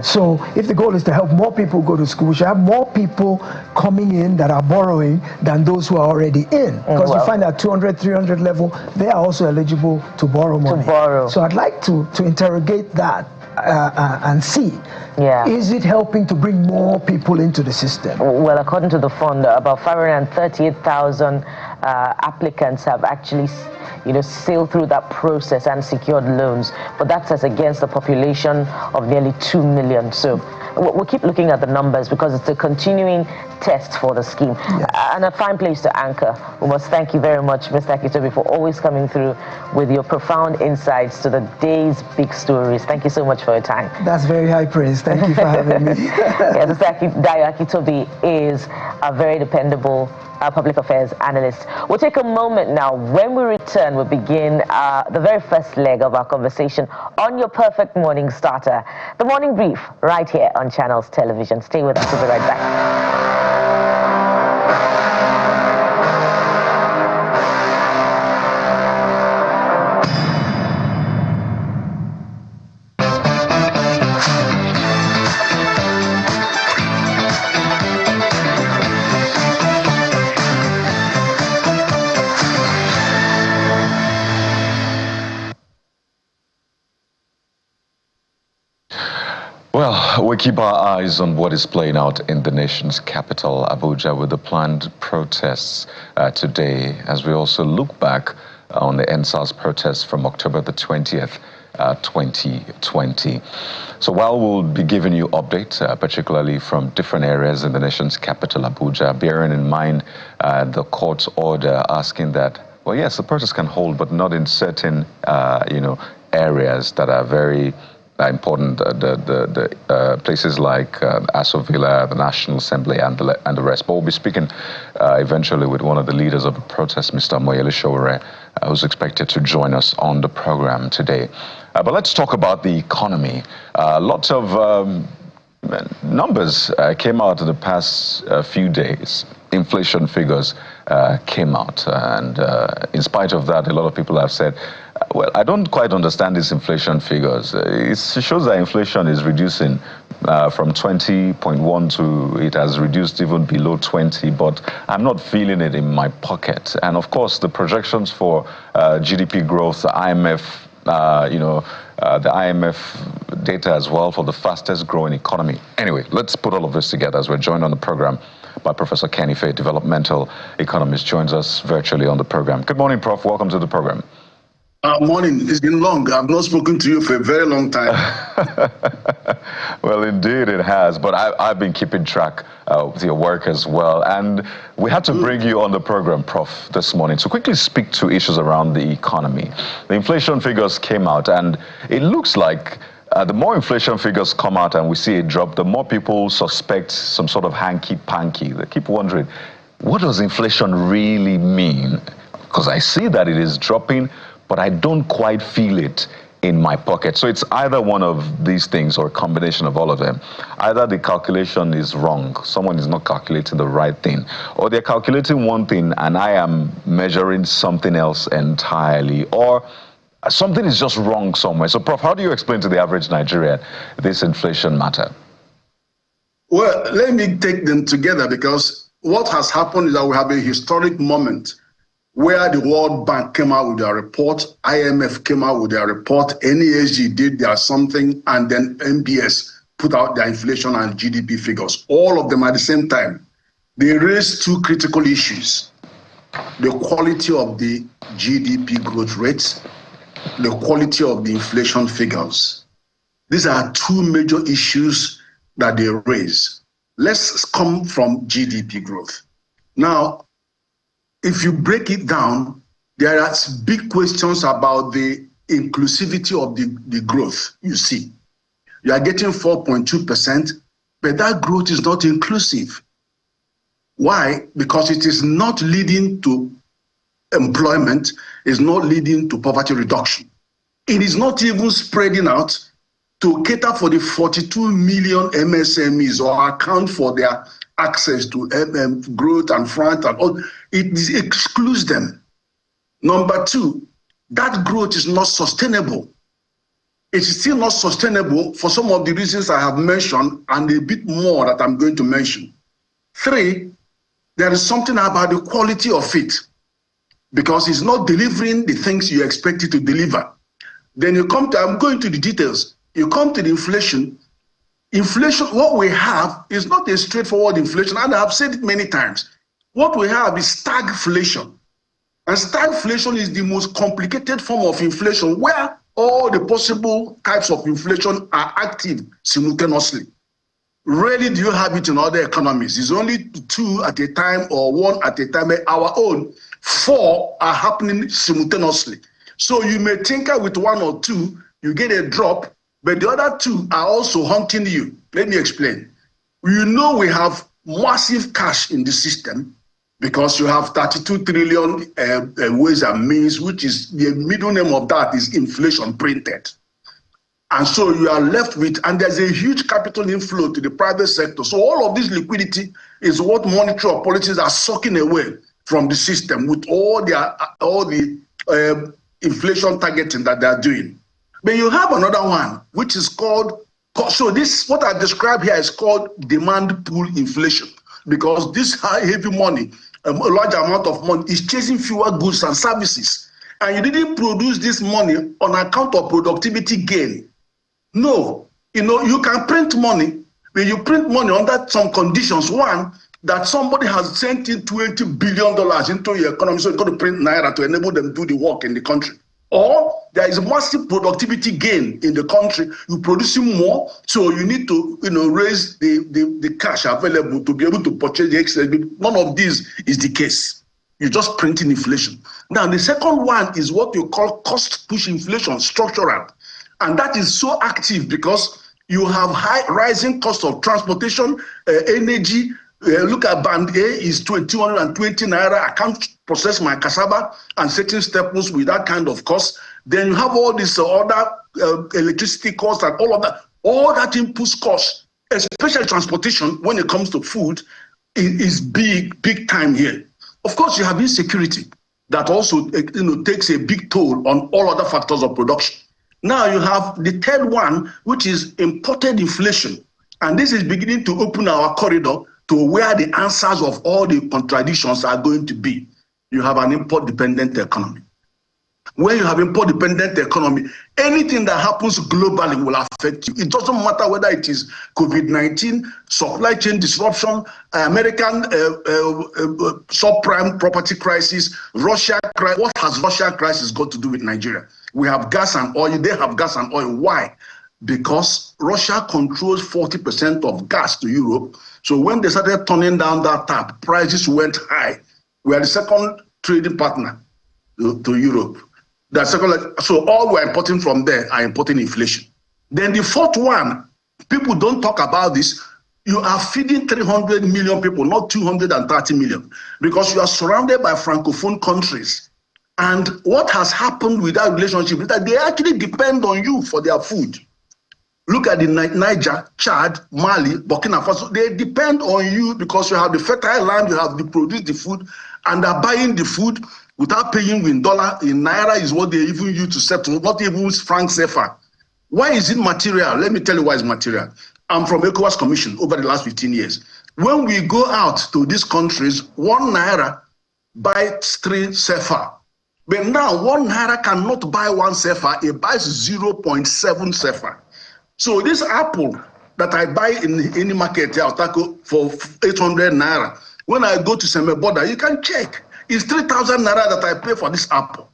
So if the goal is to help more people go to school, we should have more people coming in that are borrowing than those who are already in. Because you find that 200, 300 level, they are also eligible to borrow money. So I'd like to interrogate that and see, is it helping to bring more people into the system? Well, according to the fund, about 538,000 applicants have actually sailed through that process and secured loans, but that's as against the population of nearly 2 million. So we'll keep looking at the numbers because it's a continuing test for the scheme. Yes. And a fine place to anchor. We must thank you very much, Mr. Akitobi, for always coming through with your profound insights to the day's big stories. Thank you so much for your time. That's very high praise. Thank you for having me. Yes, Mr. Dayo Akitobi is a very dependable public affairs analyst. We'll take a moment now. When we return, we'll begin the very first leg of our conversation on your perfect morning starter, the morning brief, right here on Channels Television. Stay with us. We'll be right back. Well, we keep our eyes on what is playing out in the nation's capital, Abuja, with the planned protests today, as we also look back on the Endsars protests from October the 20th, 2020. So while we'll be giving you updates, particularly from different areas in the nation's capital, Abuja, bearing in mind the court's order asking that, well, yes, the protests can hold, but not in certain, areas that are very important, the places like Aso Villa, the National Assembly, and the rest. But we'll be speaking eventually with one of the leaders of the protest, Mr. Moyele Sowore, who's expected to join us on the program today. But let's talk about the economy. Lots of numbers came out in the past few days. Inflation figures came out, and in spite of that, a lot of people have said, well, I don't quite understand these inflation figures. It shows that inflation is reducing from 20.1 to it has reduced even below 20, but I'm not feeling it in my pocket. And of course, the projections for GDP growth, the IMF, the IMF data as well for the fastest growing economy. Anyway, let's put all of this together as we're joined on the program by Professor Kenny Faye, developmental economist, joins us virtually on the program. Good morning, Prof. Welcome to the program. Morning. It's been long. I've not spoken to you for a very long time. Well, indeed it has, but I've been keeping track of your work as well. And we had to bring you on the program, Prof, this morning to quickly speak to issues around the economy. The inflation figures came out, and it looks like the more inflation figures come out and we see a drop, the more people suspect some sort of hanky-panky. They keep wondering, what does inflation really mean? Because I see that it is dropping, but I don't quite feel it in my pocket. So it's either one of these things or a combination of all of them. Either the calculation is wrong, someone is not calculating the right thing, or they're calculating one thing and I am measuring something else entirely, or something is just wrong somewhere. So, Prof, how do you explain to the average Nigerian this inflation matter? Well, let me take them together, because what has happened is that we have a historic moment where the World Bank came out with their report, IMF came out with their report, NESG did their something, and then MBS put out their inflation and GDP figures, all of them at the same time. They raised two critical issues: the quality of the GDP growth rates, the quality of the inflation figures. These are two major issues that they raise. Let's come from GDP growth. Now, if you break it down, there are big questions about the inclusivity of the growth you see. You are getting 4.2%, but that growth is not inclusive. Why? Because it is not leading to employment, is not leading to poverty reduction. It is not even spreading out to cater for the 42 million MSMEs or account for their access to growth and front and all. It excludes them. Number two, that growth is not sustainable. It is still not sustainable for some of the reasons I have mentioned and a bit more that I'm going to mention. Three, there is something about the quality of it, because it's not delivering the things you expect it to deliver. Then you come to, I'm going to the details, you come to the inflation. Inflation, what we have is not a straightforward inflation, and I've said it many times. What we have is stagflation. And stagflation is the most complicated form of inflation, where all the possible types of inflation are active simultaneously. Rarely do you have it in other economies. It's only 2 at a time or 1 at a time. Our own 4 are happening simultaneously. So you may tinker with 1 or 2, you get a drop, but the other 2 are also haunting you. Let me explain. You know we have massive cash in the system because you have 32 trillion ways and means, which is the middle name of that is inflation printed. And so you are left with, and there's a huge capital inflow to the private sector. So all of this liquidity is what monetary policies are sucking away from the system with all the inflation targeting that they are doing. But you have another one, which is called, so this, what I described here is called demand pool inflation, because this high, heavy money, a large amount of money is chasing fewer goods and services. And you didn't produce this money on account of productivity gain. No, you can print money, but you print money under some conditions. One, that somebody has sent in $20 billion into your economy, so you've got to print naira to enable them to do the work in the country. Or there is massive productivity gain in the country. You're producing more, so you need to raise the cash available to be able to purchase the excess. None of this is the case. You're just printing inflation. Now, the second one is what you call cost push inflation, structural. And that is so active because you have high rising cost of transportation, energy. Look at band A is 220 naira. I can't process my cassava and certain staples with that kind of cost. Then you have all this other electricity costs and all of that. All that input costs, especially transportation when it comes to food, is big time here. Of course, you have insecurity that also takes a big toll on all other factors of production. Now you have the third one, which is imported inflation. And this is beginning to open our corridor to where the answers of all the contradictions are going to be. You have an import-dependent economy. When you have import-dependent economy, anything that happens globally will affect you. It doesn't matter whether it is COVID-19, supply chain disruption, American subprime property crisis, Russia crisis. What has Russia crisis got to do with Nigeria? We have gas and oil. They have gas and oil. Why? Because Russia controls 40% of gas to Europe. So when they started turning down that tap, prices went high. We are the second trading partner to Europe. So all we're importing from there are importing inflation. Then the fourth one, people don't talk about this. You are feeding 300 million people, not 230 million, because you are surrounded by Francophone countries. And what has happened with that relationship is that they actually depend on you for their food. Look at the Niger, Chad, Mali, Burkina Faso. They depend on you because you have the fertile land, you have to produce the food, and they're buying the food without paying in dollar. In naira is what they even use to settle, not even franc CFA. Why is it material? Let me tell you why it's material. I'm from ECOWAS Commission over the last 15 years. When we go out to these countries, 1 naira buys 3 CFA. But now 1 naira cannot buy 1 CFA, it buys 0.7 CFA. So this apple that I buy in any market here, for 800 naira, when I go to Seme border, you can check. It's 3,000 naira that I pay for this apple.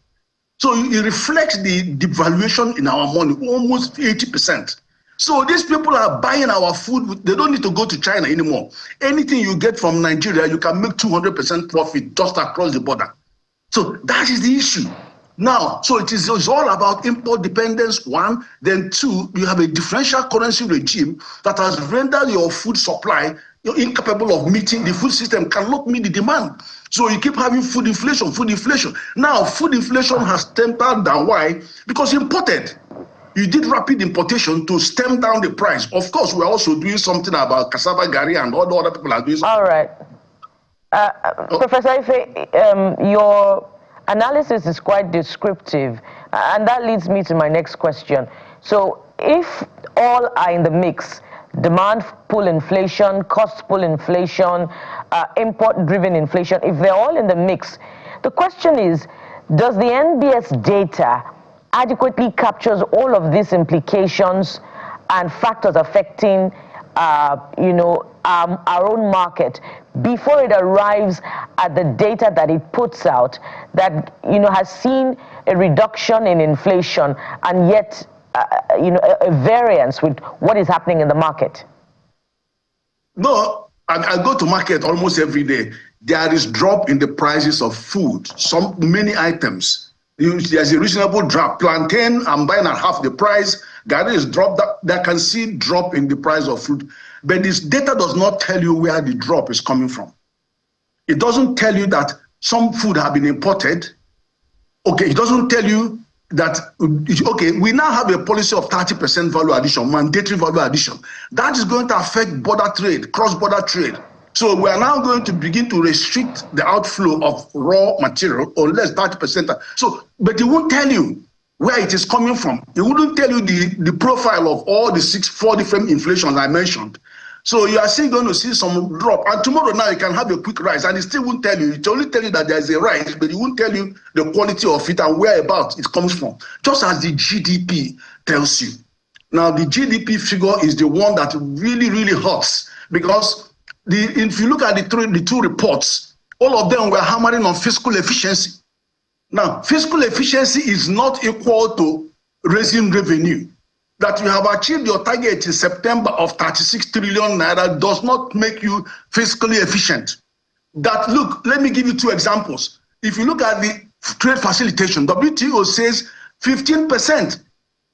So it reflects the devaluation in our money, almost 80%. So these people are buying our food. They don't need to go to China anymore. Anything you get from Nigeria, you can make 200% profit just across the border. So that is the issue. Now, so it's all about import dependence, 1. Then 2, you have a differential currency regime that has rendered your food supply incapable of meeting. The food system cannot meet the demand. So you keep having food inflation, food inflation. Now, food inflation has tempered down. Why? Because imported. You did rapid importation to stem down the price. Of course, we're also doing something about cassava, gari, and all the other people are doing something. All right. Professor Ife, your analysis is quite descriptive, and that leads me to my next question. So if all are in the mix, demand pull inflation, cost pull inflation, import driven inflation, if they're all in the mix, the question is, does the NBS data adequately captures all of these implications and factors affecting our own market before it arrives at the data that it puts out that has seen a reduction in inflation and yet a variance with what is happening in the market? No, I go to market almost every day. There is drop in the prices of food, many items. There's a reasonable drop. Plantain, I'm buying at half the price. Garri is dropped. That can see drop in the price of food. But this data does not tell you where the drop is coming from. It doesn't tell you that some food have been imported. Okay, it doesn't tell you that, okay, we now have a policy of 30% value addition, mandatory value addition. That is going to affect border trade, cross-border trade. So we are now going to begin to restrict the outflow of raw material unless 30%. So, but it won't tell you where it is coming from. It wouldn't tell you the profile of all the 4 different inflations I mentioned. So you are still going to see some drop. And tomorrow now you can have a quick rise and it still won't tell you. It only tell you that there is a rise, but it won't tell you the quality of it and whereabouts it comes from. Just as the GDP tells you. Now the GDP figure is the one that really, really hurts because if you look at the two reports, all of them were hammering on fiscal efficiency. Now, fiscal efficiency is not equal to raising revenue. That you have achieved your target in September of 36 trillion naira does not make you fiscally efficient. That, look, let me give you 2 examples. If you look at the trade facilitation, WTO says 15%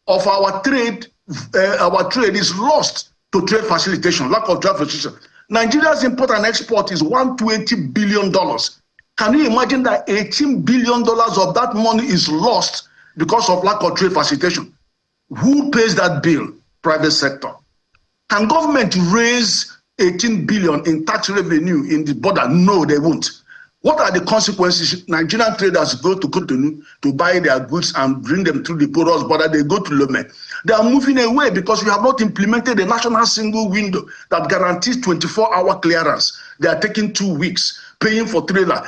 of our trade is lost to trade facilitation, lack of trade facilitation. Nigeria's import and export is $120 billion. Can you imagine that $18 billion of that money is lost because of lack of trade facilitation? Who pays that bill? Private sector. Can government raise 18 billion in tax revenue in the border? No, they won't. What are the consequences? Nigerian traders go to Cotonou to buy their goods and bring them through the porous border. They go to Lament. They are moving away because we have not implemented the national single window that guarantees 24-hour clearance. They are taking 2 weeks, paying for trailer.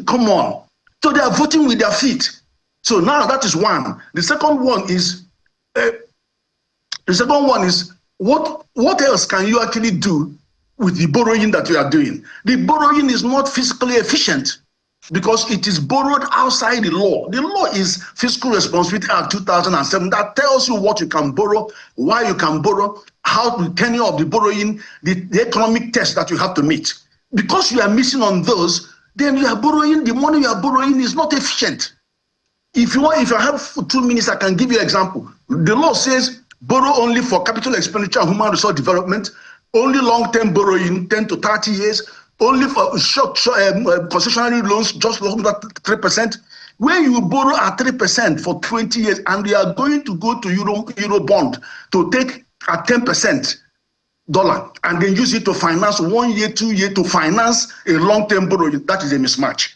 Come on. So they are voting with their feet. So now that is one. The second one is what else can you actually do with the borrowing that you are doing? The borrowing is not fiscally efficient because it is borrowed outside the law. The law is Fiscal Responsibility Act 2007 that tells you what you can borrow, why you can borrow, how the tenure of the borrowing, the economic test that you have to meet. Because you are missing on those, then you are borrowing, the money you are borrowing is not efficient. If I have 2 minutes, I can give you an example. The law says borrow only for capital expenditure and human resource development, only long-term borrowing, 10 to 30 years, only for short concessionary loans, just under 3%. When you borrow at 3% for 20 years and you are going to go to Euro bond to take at 10% dollar and then use it to finance 1 year, 2 years to finance a long-term borrowing, that is a mismatch.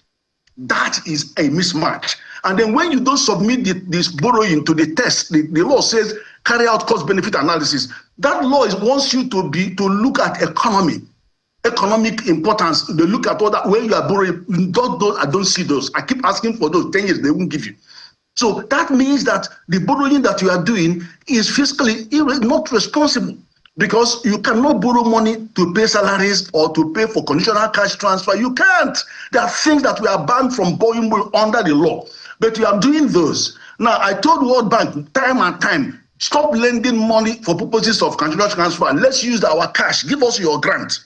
That is a mismatch. And then when you don't submit this borrowing to the test, the law says carry out cost-benefit analysis. That law wants you to look at economic importance. They look at all that when you are borrowing. I don't see those. I keep asking for those 10 years, they won't give you. So that means that the borrowing that you are doing is fiscally not responsible because you cannot borrow money to pay salaries or to pay for conditional cash transfer. You can't. There are things that we are banned from borrowing under the law, but you are doing those. Now, I told World Bank time and time, stop lending money for purposes of conditional transfer. Let's use our cash. Give us your grant.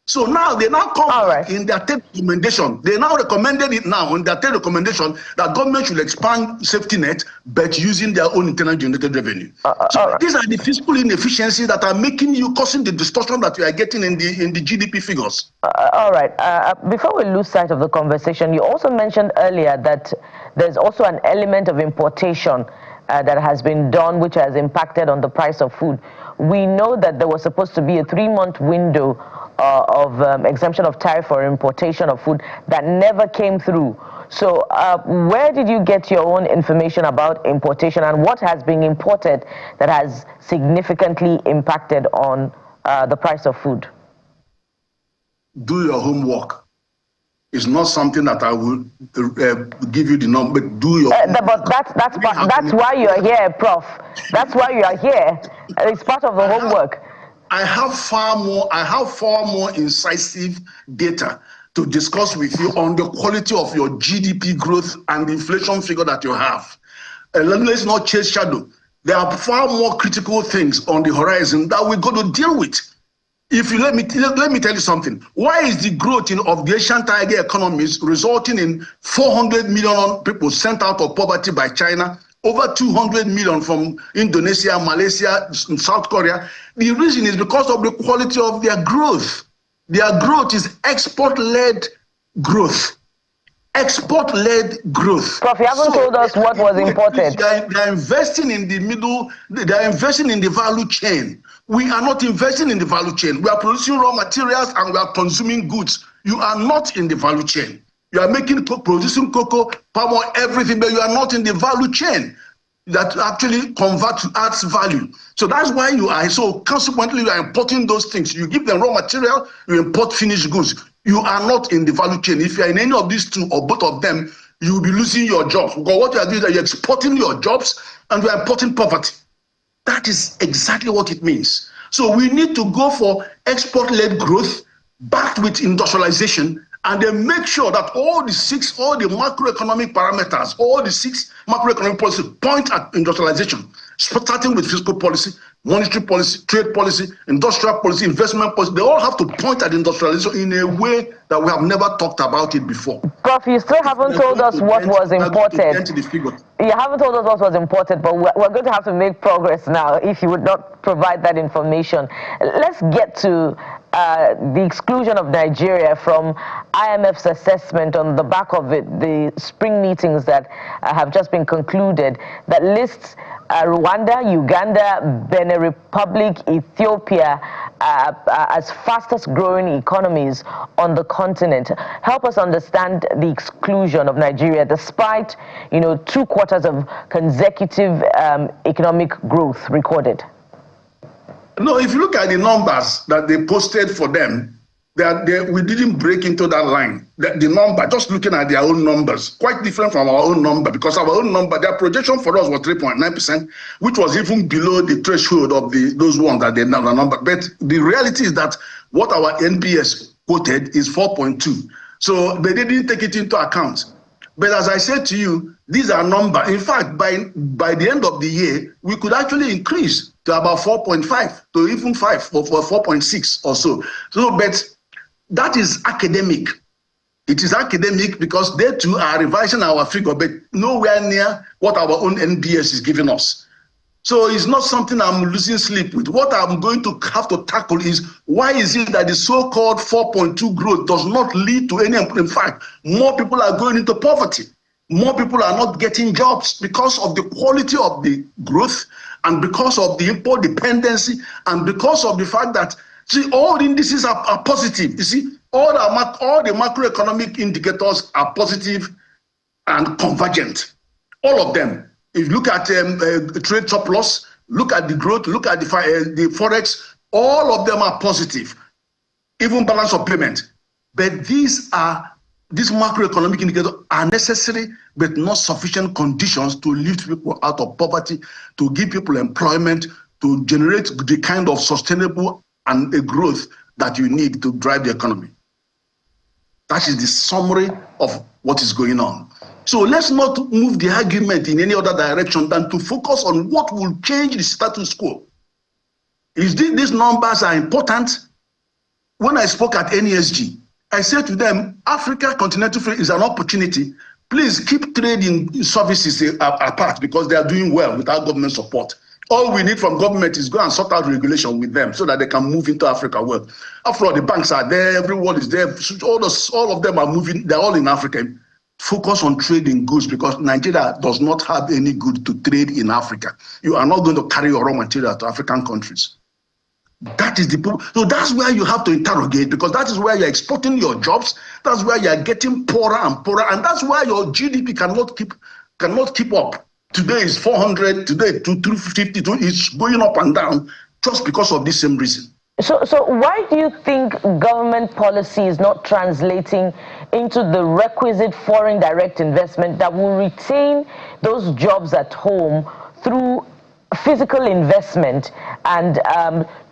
So now they now come in their third recommendation. They now recommended it now in their third recommendation that government should expand safety net, but using their own internal generated revenue. These are the fiscal inefficiencies that are causing the distortion that we are getting in the GDP figures. All right. Before we lose sight of the conversation, you also mentioned earlier that there's also an element of importation that has been done, which has impacted on the price of food. We know that there was supposed to be a 3-month window of exemption of tariff for importation of food that never came through. So where did you get your own information about importation, and what has been imported that has significantly impacted on the price of food? Do your homework. It's not something that I will give you the number. Do your but that's why you are here, Prof. That's why you are here. It's part of the homework. I have far more incisive data to discuss with you on the quality of your GDP growth and the inflation figure that you have. Let's not chase shadow. There are far more critical things on the horizon that we're going to deal with. If you let me tell you something. Why is the growth of the Asian tiger economies resulting in 400 million people sent out of poverty by China, over 200 million from Indonesia, Malaysia, South Korea? The reason is because of the quality of their growth. Their growth is export-led growth. Export-led growth. Prof, you haven't told us what was imported. They are investing in the middle, they are investing in the value chain. We are not investing in the value chain. We are producing raw materials and we are consuming goods. You are not in the value chain. You are producing cocoa, palm oil, everything, but you are not in the value chain that actually adds value. So that's why you are, so consequently you are importing those things. You give them raw material, you import finished goods. You are not in the value chain. If you are in any of these two or both of them, you will be losing your jobs. Because what you are doing is that you're exporting your jobs and you are importing poverty. That is exactly what it means. So we need to go for export-led growth backed with industrialization, and then make sure that all the macroeconomic parameters, all the 6 macroeconomic policies point at industrialization, starting with fiscal policy, monetary policy, trade policy, industrial policy, investment policy. They all have to point at industrialization in a way that we have never talked about it before. Prof, you still haven't told us what was imported. You haven't told us what was imported, but we're going to have to make progress now if you would not provide that information. Let's get to the exclusion of Nigeria from IMF's assessment on the back of it, the spring meetings that have just been concluded, that lists Rwanda, Uganda, Benin Republic, Ethiopia as fastest growing economies on the continent. Help us understand the exclusion of Nigeria despite, 2 quarters of consecutive economic growth recorded. No, if you look at the numbers that they posted for them, we didn't break into that line. The number, just looking at their own numbers, quite different from our own number, because our own number, their projection for us was 3.9%, which was even below the threshold of those ones that they know the number. But the reality is that what our NBS quoted is 4.2. So they didn't take it into account. But as I said to you, these are numbers. In fact, by the end of the year, we could actually increase to about 4.5 to even 5 or 4.6 or so. But that is academic. It is academic because they too are revising our figure, but nowhere near what our own NBS is giving us. So it's not something I'm losing sleep with. What I'm going to have to tackle is why is it that the so-called 4.2 growth does not lead to any, in fact, more people are going into poverty. More people are not getting jobs because of the quality of the growth and because of the import dependency and because of the fact that, see, all the indices are positive. You see, all the macroeconomic indicators are positive and convergent. All of them. If you look at trade surplus, look at the growth, look at the forex, all of them are positive, even balance of payment. But these macroeconomic indicators are necessary, but not sufficient conditions to lift people out of poverty, to give people employment, to generate the kind of sustainable and a growth that you need to drive the economy. That is the summary of what is going on. So let's not move the argument in any other direction than to focus on what will change the status quo. These numbers are important. When I spoke at NESG, I said to them, Africa continental free is an opportunity. Please keep trading services apart because they are doing well without government support. All we need from government is go and sort out regulation with them so that they can move into Africa well. After all, the banks are there, everyone is there. All of them are moving, they're all in Africa. Focus on trading goods because Nigeria does not have any good to trade in Africa. You are not going to carry your raw material to African countries. That is the problem. So that's where you have to interrogate because that is where you're exporting your jobs. That's where you're getting poorer and poorer. And that's why your GDP cannot keep up. Today is 400, today to 250, it's going up and down just because of this same reason. So why do you think government policy is not translating into the requisite foreign direct investment that will retain those jobs at home through physical investment and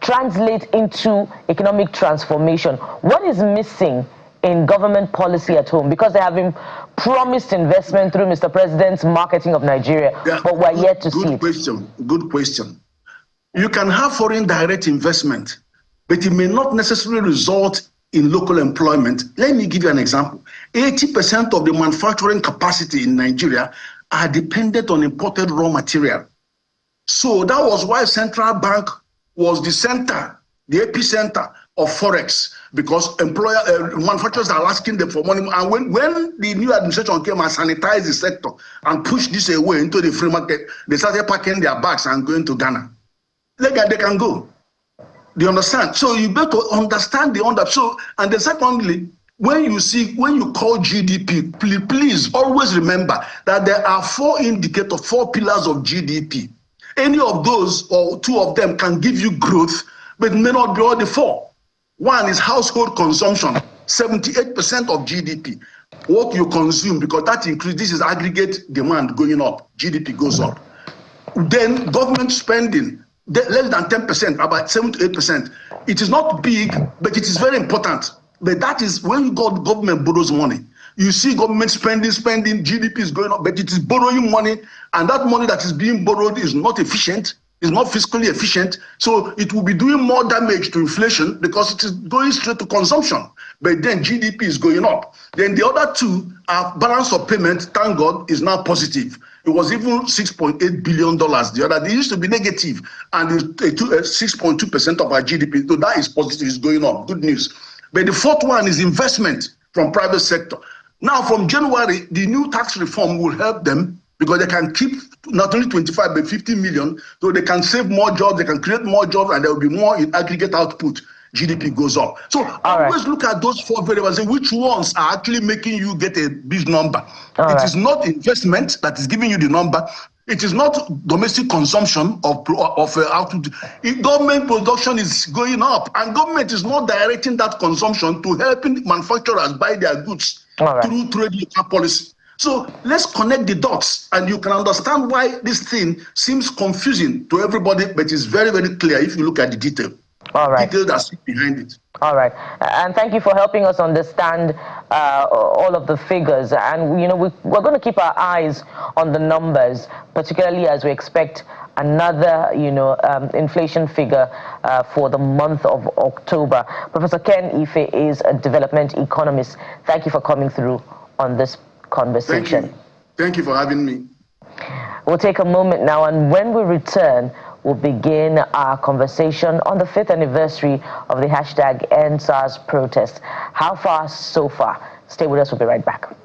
translate into economic transformation? What is missing in government policy at home? Because they have been promised investment through Mr. President's marketing of Nigeria, but we're yet to see it. Good question. You can have foreign direct investment but it may not necessarily result in local employment. Let me give you an example. 80% of the manufacturing capacity in Nigeria are dependent on imported raw material. So that was why central bank was the center, the epicenter of Forex, because manufacturers are asking them for money. And when the new administration came and sanitized the sector and pushed this away into the free market, they started packing their bags and going to Ghana. They can go. Do you understand? So you better understand the under. So, and then secondly, when you call GDP, please always remember that there are 4 indicators, 4 pillars of GDP. Any of those or 2 of them can give you growth, but may not be all the 4. One is household consumption, 78% of GDP. What you consume, because that increases, this is aggregate demand going up, GDP goes up. Then government spending, less than 10%, about 7 to 8%. It is not big, but it is very important. But that is when government borrows money. You see government spending, GDP is going up, but it is borrowing money, and that money that is being borrowed is not efficient, is not fiscally efficient, so it will be doing more damage to inflation because it is going straight to consumption. But then GDP is going up. Then the other 2 are balance of payment, thank God, is now positive. It was even $6.8 billion. The other, they used to be negative, and 6.2% of our GDP. So that is positive, is going up. Good news. But the 4th one is investment from private sector. Now, from January, the new tax reform will help them because they can keep not only 25 but 50 million, so they can save more jobs, they can create more jobs, and there will be more in aggregate output. GDP goes up. So always look at those 4 variables and say which ones are actually making you get a big number. It is not investment that is giving you the number. It is not domestic consumption of output. Government production is going up, and government is not directing that consumption to helping manufacturers buy their goods through trade policy. So let's connect the dots, and you can understand why this thing seems confusing to everybody, but it's very, very clear if you look at the detail. All right. Detail that's behind it. All right, and thank you for helping us understand all of the figures. And we're going to keep our eyes on the numbers, particularly as we expect another inflation figure for the month of October. Professor Ken Ife is a development economist. Thank you for coming through on this conversation. Thank you for having me. We'll take a moment now, and when we return, we'll begin our conversation on the 5th anniversary of the #Endsars protest. How far so far? Stay with us, we'll be right back.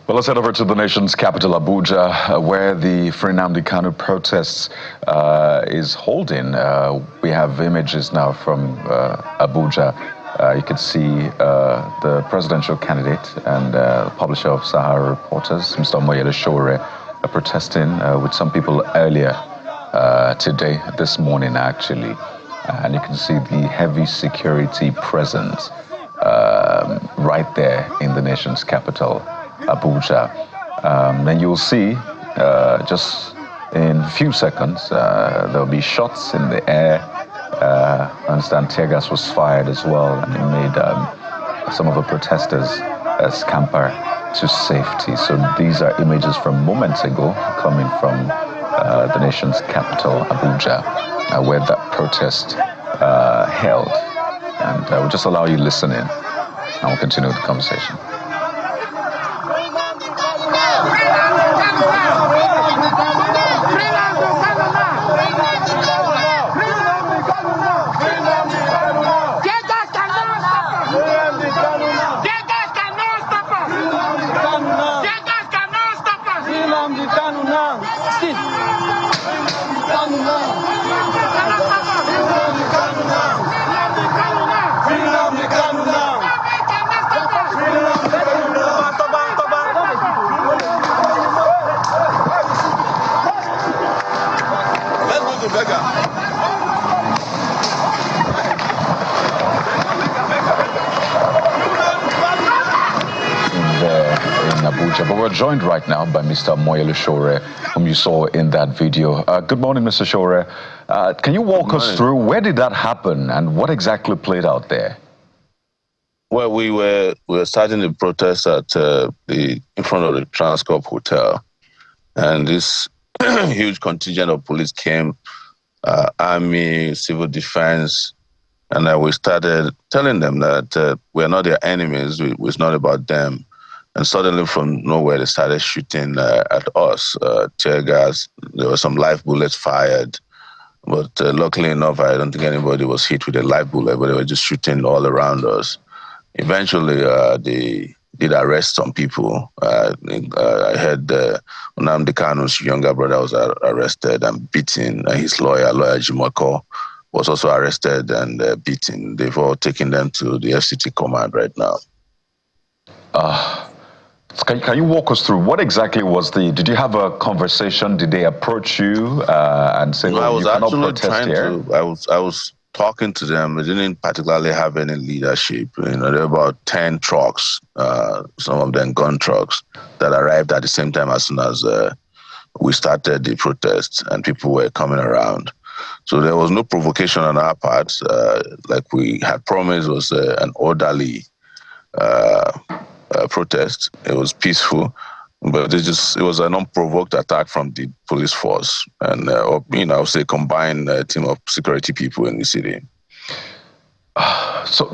Well, let's head over to the nation's capital, Abuja, where the Free Nnamdi Kanu protests is holding. We have images now from Abuja. You can see the presidential candidate and publisher of Sahara Reporters, Mr. Omoyele Sowore, protesting with some people earlier today, this morning actually. And you can see the heavy security presence right there in the nation's capital, Abuja. And you'll see just in a few seconds there'll be shots in the air. I understand tear gas was fired as well, and it made some of the protesters scamper to safety. So these are images from moments ago coming from the nation's capital, Abuja, where that protest held. And we'll just allow you to listen in, and we'll continue the conversation. Abuja. But we're joined right now by Mr. Sowore, whom you saw in that video. Good morning, Mr. Sowore. Can you walk us through where did that happen and what exactly played out there? Well, we were starting the protest at in front of the Transcorp Hotel, and this huge contingent of police came, army, civil defense, and we started telling them that we're not their enemies. It's not about them. And suddenly, from nowhere, they started shooting at us, tear gas. There were some live bullets fired, but luckily enough, I don't think anybody was hit with a live bullet. But they were just shooting all around us. Eventually, they did arrest some people. I heard Nnamdi Kanu's younger brother was arrested and beaten. His lawyer Jimoko, was also arrested and beaten. They've all taken them to the FCT command right now. Can you walk us through what exactly was did you have a conversation? Did they approach you and say, I was you cannot actually protest here? I was talking to them. They didn't particularly have any leadership. There were about 10 trucks, some of them gun trucks, that arrived at the same time as soon as we started the protest, and people were coming around. So there was no provocation on our part. Like we had promised, it was an orderly protest. It was peaceful, but it was an unprovoked attack from the police force and, I would say, combined team of security people in the city. So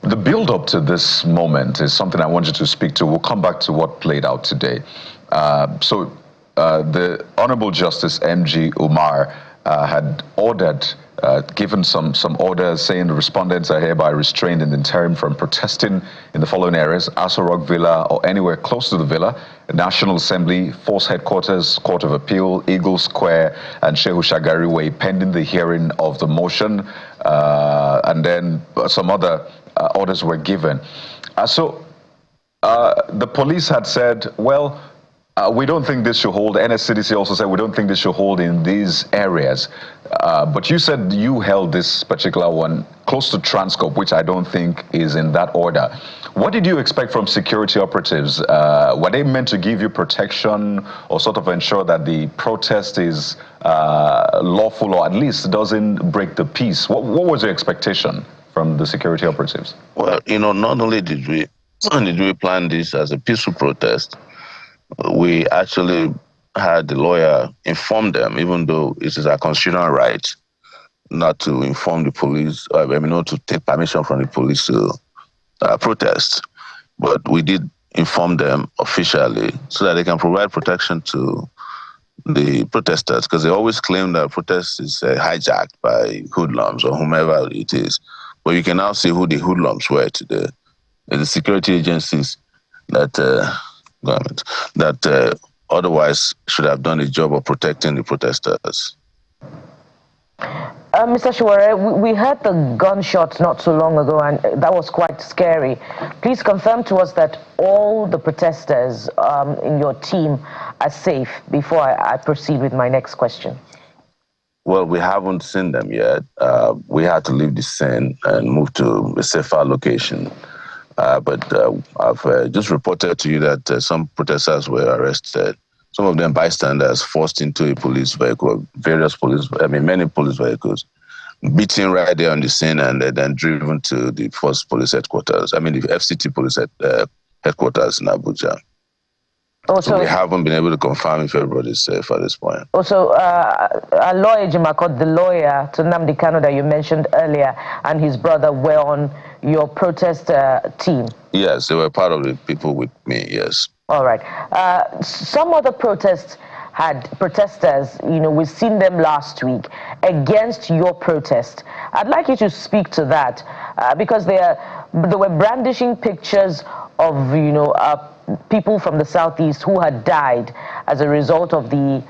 the build-up to this moment is something I want you to speak to. We'll come back to what played out today. The Honorable Justice M.G. Umar had given some orders saying the respondents are hereby restrained in the interim from protesting in the following areas: Aso Rock Villa or anywhere close to the villa, National Assembly, Force Headquarters, Court of Appeal, Eagle Square, and Shehu Shagari Way, pending the hearing of the motion. And then some other orders were given. The police had said, well, we don't think this should hold. NSCDC also said we don't think this should hold in these areas. But you said you held this particular one close to Transcorp, which I don't think is in that order. What did you expect from security operatives? Were they meant to give you protection or sort of ensure that the protest is lawful or at least doesn't break the peace? What was your expectation from the security operatives? Well, not only did we plan this as a peaceful protest, we actually had the lawyer inform them, even though it is our constitutional right not to inform the police, not to take permission from the police to protest. But we did inform them officially so that they can provide protection to the protesters, because they always claim that protest is hijacked by hoodlums or whomever it is. But you can now see who the hoodlums were today. The security agencies that otherwise should have done the job of protecting the protesters. Mr. Sowore, we heard the gunshots not so long ago, and that was quite scary. Please confirm to us that all the protesters in your team are safe before I proceed with my next question. Well, we haven't seen them yet. We had to leave the scene and move to a safer location. But I've just reported to you that some protesters were arrested. Some of them bystanders forced into a police vehicle, many police vehicles, beaten right there on the scene and then driven to the first police headquarters. the FCT police headquarters in Abuja. So we haven't been able to confirm if everybody's safe at this point. Also, Aloy Jimakot, the lawyer to Nnamdi Kanu that you mentioned earlier, and his brother were on your protest team? Yes, they were part of the people with me, yes. All right. Some other protesters, we've seen them last week against your protest. I'd like you to speak to that because they were brandishing pictures of, people from the southeast who had died as a result of the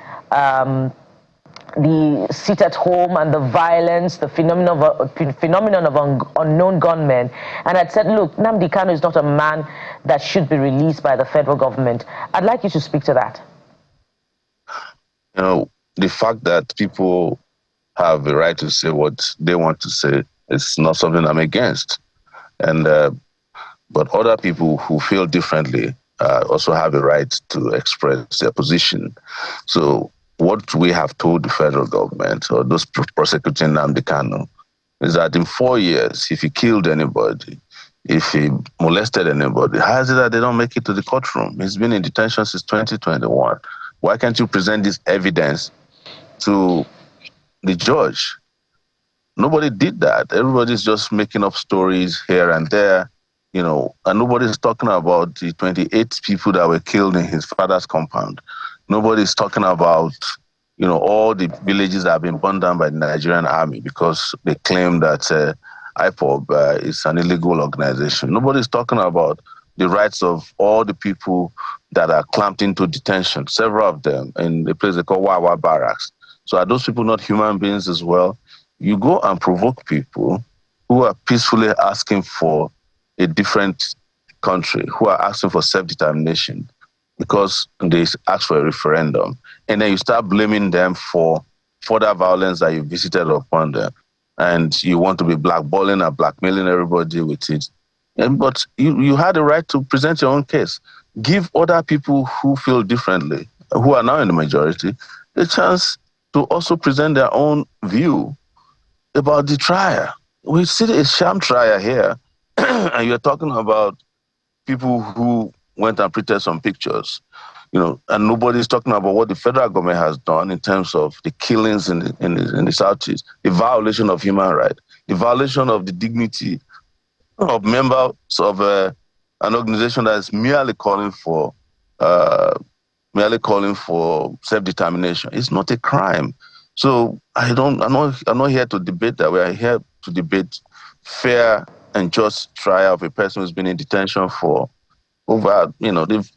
sit at home and the violence, the phenomenon of unknown gunmen, and had said, look, Nnamdi Kanu is not a man that should be released by the federal government. I'd like you to speak to that. The fact that people have the right to say what they want to say is not something I'm against. But other people who feel differently also have a right to express their position. So what we have told the federal government or those prosecuting Nnamdi Kanu is that in 4 years, if he killed anybody, if he molested anybody, how is it that they don't make it to the courtroom? He's been in detention since 2021. Why can't you present this evidence to the judge? Nobody did that. Everybody's just making up stories here and there, and nobody's talking about the 28 people that were killed in his father's compound. Nobody's talking about, all the villages that have been burned down by the Nigerian army because they claim that IPOB is an illegal organization. Nobody's talking about the rights of all the people that are clamped into detention, several of them in a place they call Wawa Barracks. So are those people not human beings as well? You go and provoke people who are peacefully asking for a different country, who are asking for self-determination because they asked for a referendum. And then you start blaming them for further violence that you visited upon them. And you want to be blackballing and blackmailing everybody with it. But you had the right to present your own case. Give other people who feel differently, who are now in the majority, the chance to also present their own view about the trial. We see a sham trial here, and you're talking about people who went and printed some pictures, and nobody's talking about what the federal government has done in terms of the killings in the Southeast, the violation of human rights, the violation of the dignity of members of an organization that is merely calling for self-determination. It's not a crime. So I'm not here to debate that. We are here to debate fair and just trial of a person who's been in detention for over,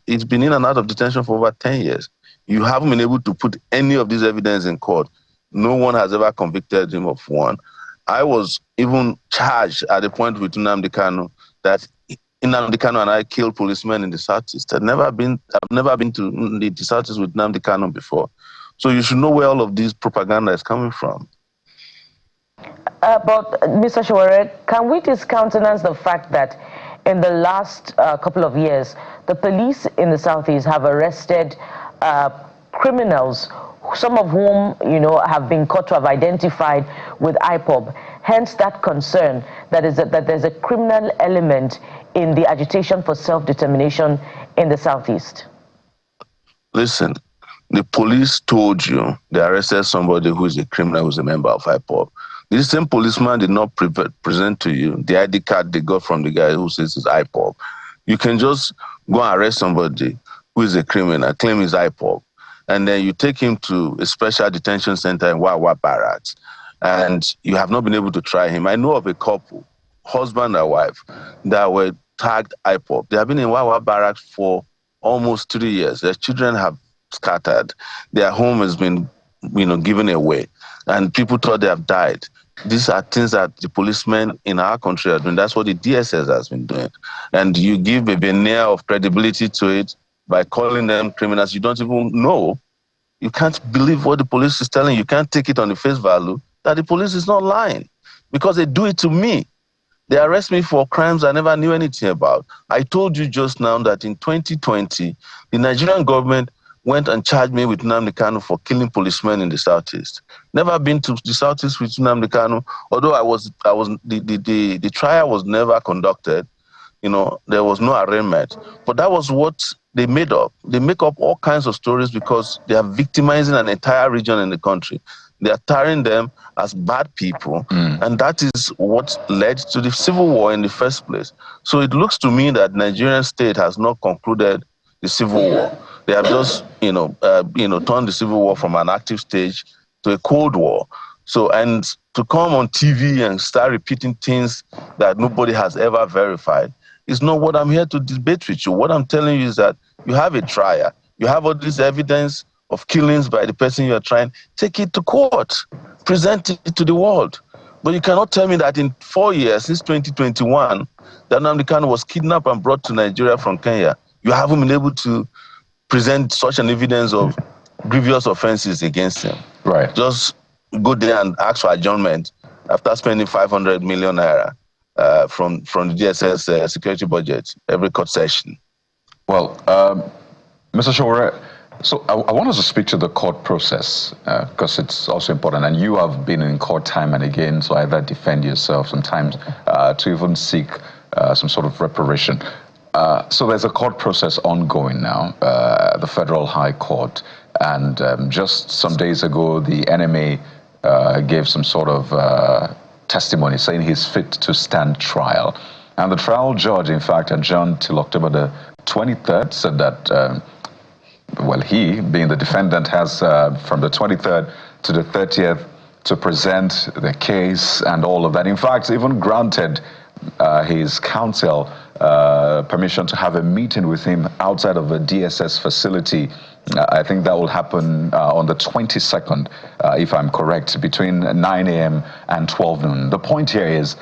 it's been in and out of detention for over 10 years. You haven't been able to put any of this evidence in court. No one has ever convicted him of one. I was even charged at the point with Nnamdi Kanu that Nnamdi Kanu and I killed policemen in the Southeast. I've never been to the Southeast with Nnamdi Kanu before. So you should know where all of this propaganda is coming from. But Mr. Sowore, can we discountenance the fact that in the last couple of years, the police in the Southeast have arrested criminals, some of whom, have been caught to have identified with IPOB. Hence that concern that there's a criminal element in the agitation for self-determination in the Southeast. Listen, the police told you they arrested somebody who is a criminal, who's a member of IPOB. This same policeman did not present to you the ID card they got from the guy who says it's IPOB. You can just go and arrest somebody who is a criminal, claim he's IPOB, and then you take him to a special detention center in Wawa Barracks, and you have not been able to try him. I know of a couple, husband and wife, that were tagged IPOB. They have been in Wawa Barracks for almost 3 years. Their children have scattered. Their home has been, given away, and people thought they have died. These are things that the policemen in our country are doing. That's what the DSS has been doing. And you give a veneer of credibility to it by calling them criminals you don't even know. You can't believe what the police is telling you. You can't take it on the face value that the police is not lying, because they do it to me. They arrest me for crimes I never knew anything about. I told you just now that in 2020, the Nigerian government went and charged me with Nnamdi Kanu for killing policemen in the Southeast. Never been to the Southeast with Nnamdi Kanu, although the trial was never conducted. There was no arraignment. But that was what they made up. They make up all kinds of stories because they are victimizing an entire region in the country. They are tarring them as bad people, and that is what led to the civil war in the first place. So it looks to me that Nigerian state has not concluded the civil war. They have just, turned the civil war from an active stage to a cold war. So, and to come on TV and start repeating things that nobody has ever verified is not what I'm here to debate with you. What I'm telling you is that you have a trial. You have all this evidence of killings by the person you're trying. Take it to court. Present it to the world. But you cannot tell me that in 4 years, since 2021, that Nnamdi Kanu was kidnapped and brought to Nigeria from Kenya. You haven't been able to present such an evidence of grievous offenses against him. Right. Just go there and ask for adjournment after spending 500 million naira from the DSS security budget every court session. Well, Mr. Sowore, so I want us to speak to the court process because it's also important. And you have been in court time and again, so either defend yourself sometimes to even seek some sort of reparation. So there's a court process ongoing now, the Federal High Court. And just some days ago, the NMA gave some sort of testimony saying he's fit to stand trial. And the trial judge, in fact, adjourned till October the 23rd, said that well, he, being the defendant, has from the 23rd to the 30th to present the case and all of that. In fact, even granted his counsel permission to have a meeting with him outside of a DSS facility. I think that will happen on the 22nd, if I'm correct, between 9 a.m. and 12 noon. The point here is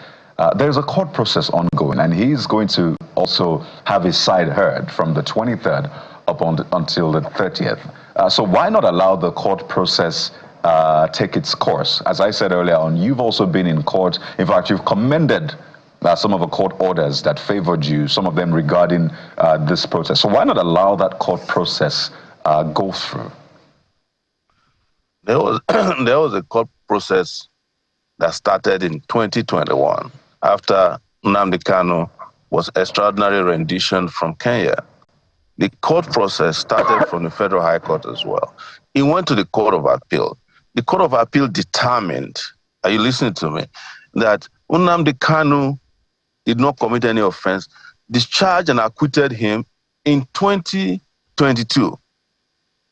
there's a court process ongoing, and he's going to also have his side heard from the 23rd up until the 30th. So why not allow the court process take its course? As I said earlier on, you've also been in court. In fact, you've commended some of the court orders that favored you, some of them regarding this process. So why not allow that court process go through? There was a court process that started in 2021 after Nnamdi Kanu was extraordinary rendition from Kenya. The court process started from the Federal High Court as well. It went to the Court of Appeal. The Court of Appeal determined, are you listening to me, that Nnamdi Kanu did not commit any offense, discharged and acquitted him in 2022.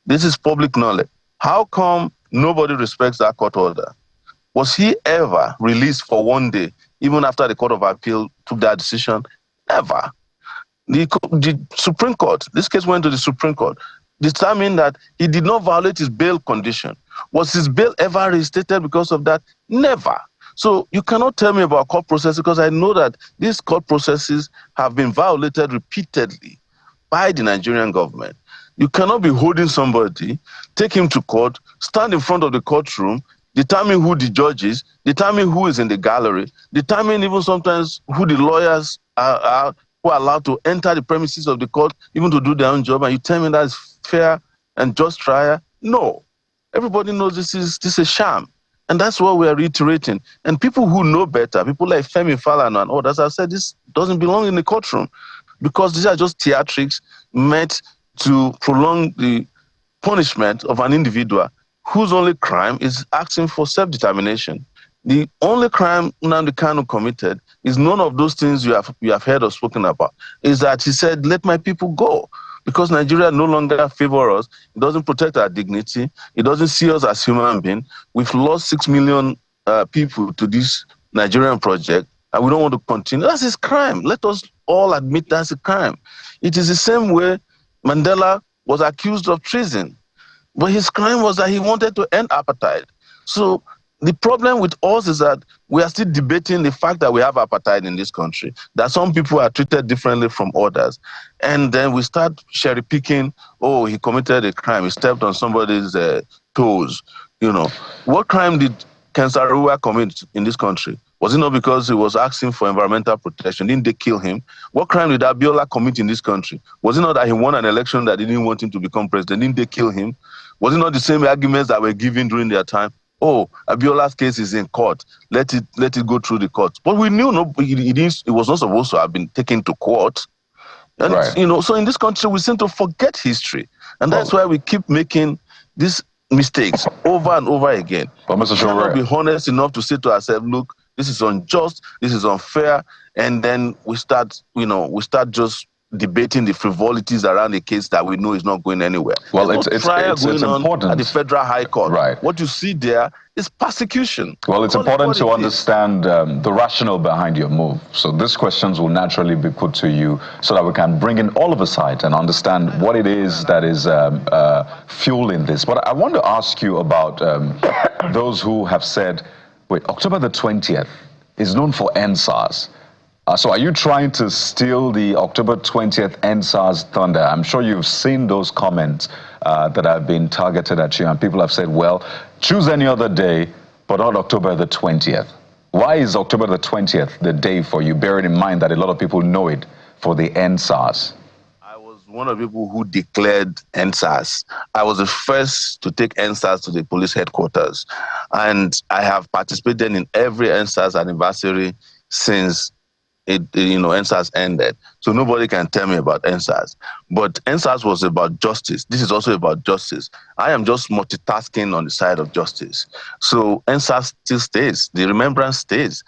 This is public knowledge. How come nobody respects that court order? Was he ever released for one day, even after the Court of Appeal took that decision? Never. The Supreme Court, this case went to the Supreme Court, determined that he did not violate his bail condition. Was his bail ever reinstated because of that? Never. So you cannot tell me about court processes because I know that these court processes have been violated repeatedly by the Nigerian government. You cannot be holding somebody, take him to court, stand in front of the courtroom, determine who the judge is, determine who is in the gallery, determine even sometimes who the lawyers are who are allowed to enter the premises of the court, even to do their own job, and you tell me that's fair and just trial? No. Everybody knows this is a sham. And that's what we are reiterating. And people who know better, people like Femi Falana and others, have said this doesn't belong in the courtroom because these are just theatrics meant to prolong the punishment of an individual whose only crime is asking for self-determination. The only crime Nnamdi Kanu committed is none of those things you have heard or spoken about. Is that he said, let my people go. Because Nigeria no longer favors us, it doesn't protect our dignity, it doesn't see us as human beings. We've lost 6 million people to this Nigerian project, and we don't want to continue. That's his crime. Let us all admit that's a crime. It is the same way Mandela was accused of treason, but his crime was that he wanted to end apartheid. So the problem with us is that we are still debating the fact that we have apartheid in this country, that some people are treated differently from others. And then we start cherry picking, oh, he committed a crime, he stepped on somebody's toes. You know, what crime did Ken Saro-Wiwa commit in this country? Was it not because he was asking for environmental protection? Didn't they kill him? What crime did Abiola commit in this country? Was it not that he won an election that didn't want him to become president? Didn't they kill him? Was it not the same arguments that were given during their time? Oh, Abiola's case is in court. Let it go through the court. But we knew it was not supposed to have been taken to court. And right. So in this country, we seem to forget history. And that's why we keep making these mistakes over and over again. But Mr. Sowore, we cannot be honest enough to say to ourselves, look, this is unjust, this is unfair. And then we start just debating the frivolities around a case that we know is not going anywhere. Well, it's important at the Federal High Court. Right. What you see there is persecution. Well, it's important to understand the rationale behind your move. So these questions will naturally be put to you so that we can bring in all of the sides and understand what it is that is fueling this. But I want to ask you about those who have said, wait, October the 20th is known for Endsars. So are you trying to steal the October 20th Endsars thunder? I'm sure you've seen those comments that have been targeted at you, and people have said, well, choose any other day, but not October the 20th. Why is October the 20th the day for you, bearing in mind that a lot of people know it for the Endsars? was one of the people who declared Endsars. I was the first to take Endsars to the police headquarters. And I have participated in every Endsars anniversary since Endsars ended. So nobody can tell me about Endsars. But Endsars was about justice. This is also about justice. I am just multitasking on the side of justice. So Endsars still stays. The remembrance stays.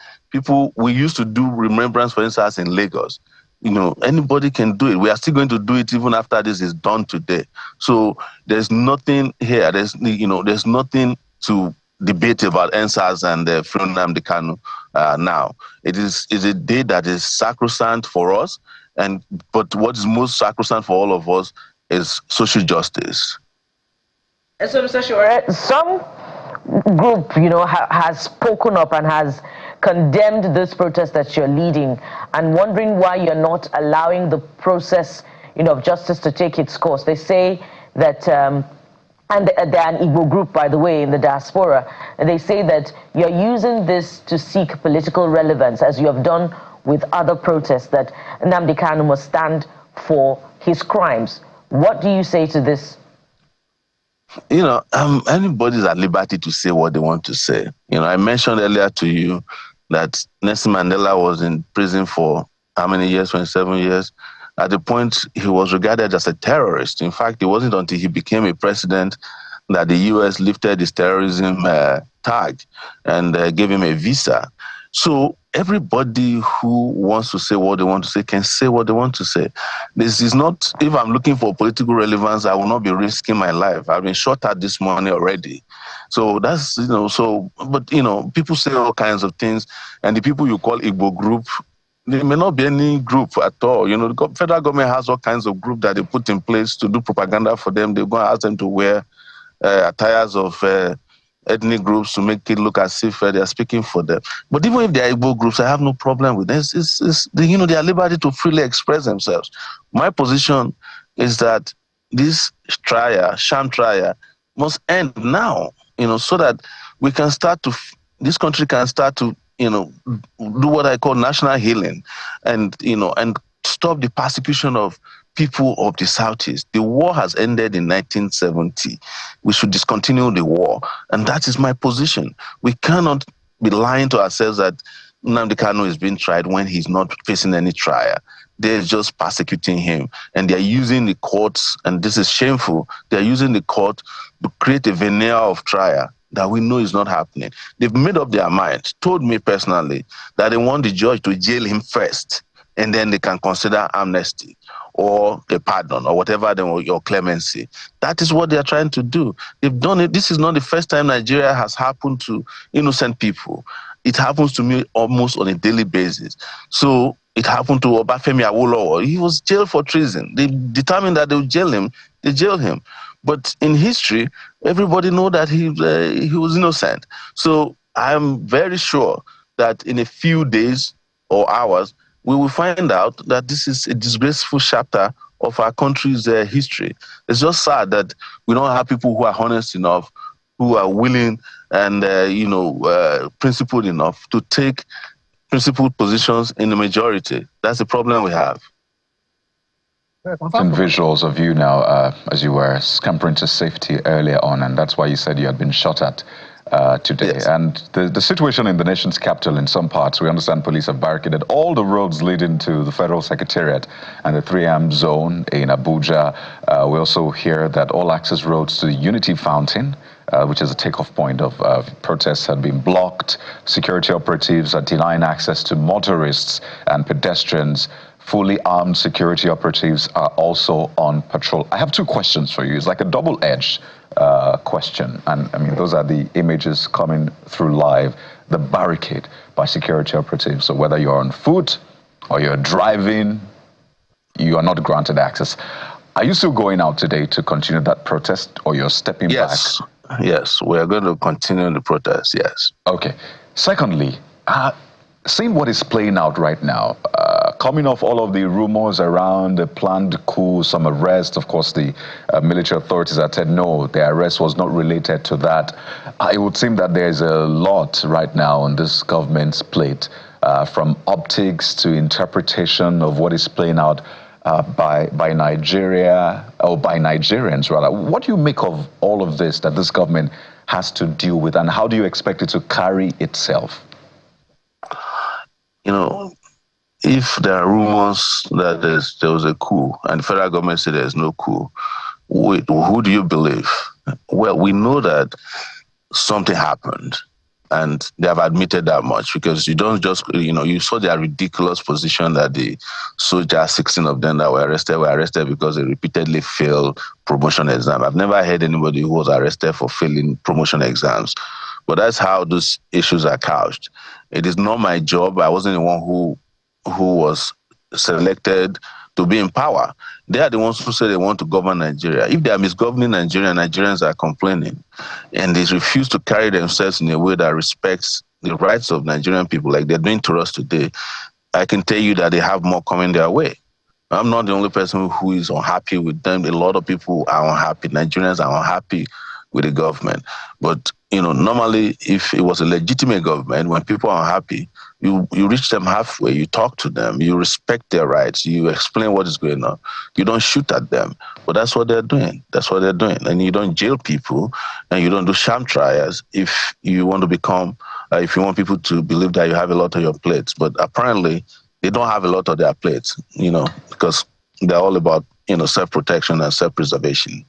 We used to do remembrance for Endsars in Lagos. Anybody can do it. We are still going to do it even after this is done today. So there's nothing here. There's nothing to debate about Endsars and Nnamdi Kanu now. It is a day that is sacrosanct for us, but what is most sacrosanct for all of us is social justice. And so, Mr. Sowore, some group, has spoken up and has condemned this protest that you're leading and wondering why you're not allowing the process, of justice to take its course. They say that, and they're an Igbo group, by the way, in the diaspora, and they say that you're using this to seek political relevance, as you have done with other protests, that Nnamdi Kanu must stand for his crimes. What do you say to this? Anybody's at liberty to say what they want to say. I mentioned earlier to you that Nelson Mandela was in prison for how many years? 27 years. At the point, he was regarded as a terrorist. In fact, it wasn't until he became a president that the U.S. lifted his terrorism tag and gave him a visa. So everybody who wants to say what they want to say can say what they want to say. This is not, if I'm looking for political relevance, I will not be risking my life. I've been shot at this morning already. So that's, but people say all kinds of things, and the people you call Igbo group, there may not be any group at all. The federal government has all kinds of groups that they put in place to do propaganda for them. They're going to ask them to wear attires of ethnic groups to make it look as if they are speaking for them. But even if they are Igbo groups, I have no problem with this. They are liberty to freely express themselves. My position is that this sham trial, must end now, so that we can this country can start to, do what I call national healing and stop the persecution of people of the Southeast. The war has ended in 1970. We should discontinue the war. And that is my position. We cannot be lying to ourselves that Nnamdi Kanu is being tried when he's not facing any trial. They're just persecuting him. And they're using the courts, and this is shameful, they're using the court to create a veneer of trial that we know is not happening. They've made up their mind, told me personally, that they want the judge to jail him first, and then they can consider amnesty or a pardon or whatever your clemency. That is what they are trying to do. They've done it. This is not the first time Nigeria has happened to innocent people. It happens to me almost on a daily basis. So it happened to Obafemi Awolowo. He was jailed for treason. They determined that they would jail him. They jailed him. But in history, everybody knows that he was innocent. So I'm very sure that in a few days or hours, we will find out that this is a disgraceful chapter of our country's history. It's just sad that we don't have people who are honest enough, who are willing and, principled enough to take principled positions in the majority. That's the problem we have. Some visuals of you now as you were scampering to safety earlier on, and that's why you said you had been shot at today. Yes. And the situation in the nation's capital, in some parts, we understand police have barricaded all the roads leading to the Federal Secretariat and the 3am zone in Abuja. We also hear that all access roads to the Unity Fountain, which is a takeoff point of protests, have been blocked. Security operatives are denying access to motorists and pedestrians. Fully armed security operatives are also on patrol. I have two questions for you. It's like a double-edged question. And I mean, those are the images coming through live. The barricade by security operatives. So whether you're on foot or you're driving, you are not granted access. Are you still going out today to continue that protest, or you're stepping back? Yes, we are going to continue the protest, yes. Okay. Secondly, seeing what is playing out right now, coming off all of the rumors around the planned coup, some arrest, of course, the military authorities had said no, the arrest was not related to that. It would seem that there's a lot right now on this government's plate, from optics to interpretation of what is playing out. by Nigeria, or by Nigerians rather. What do you make of all of this that this government has to deal with, and how do you expect it to carry itself? You know, if there are rumors that there was a coup and the federal government said there's no coup, who do you believe? Well, we know that something happened, and they have admitted that much, because you don't just, you saw their ridiculous position that the soldiers, 16 of them that were arrested because they repeatedly failed promotion exam. I've never heard anybody who was arrested for failing promotion exams. But that's how those issues are couched. It is not my job. I wasn't the one who was selected to be in power. They are the ones who say they want to govern Nigeria. If they are misgoverning Nigeria, Nigerians are complaining, and they refuse to carry themselves in a way that respects the rights of Nigerian people like they're doing to us today, I can tell you that they have more coming their way. I'm not the only person who is unhappy with them. A lot of people are unhappy. Nigerians are unhappy with the government. But, normally, if it was a legitimate government, when people are unhappy, you reach them halfway, you talk to them, you respect their rights, you explain what is going on. You don't shoot at them. But that's what they're doing. That's what they're doing. And you don't jail people, and you don't do sham trials if you want to become, if you want people to believe that you have a lot on your plates. But apparently, they don't have a lot on their plates, because they're all about, self-protection and self-preservation.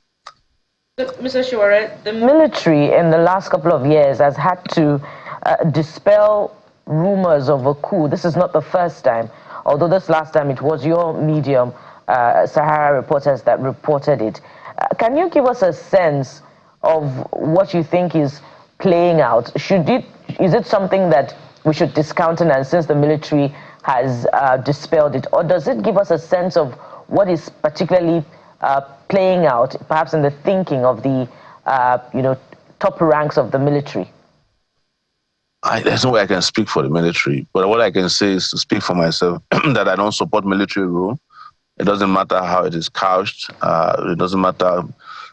Mr. Sowore, the military in the last couple of years has had to dispel rumors of a coup. This is not the first time, although this last time it was your medium, Sahara Reporters, that reported it. Can you give us a sense of what you think is playing out? Is it something that we should discountenance since the military has dispelled it, or does it give us a sense of what is particularly playing out, perhaps in the thinking of the, top ranks of the military? There's no way I can speak for the military, but what I can say is to speak for myself, that I don't support military rule. It doesn't matter how it is couched. It doesn't matter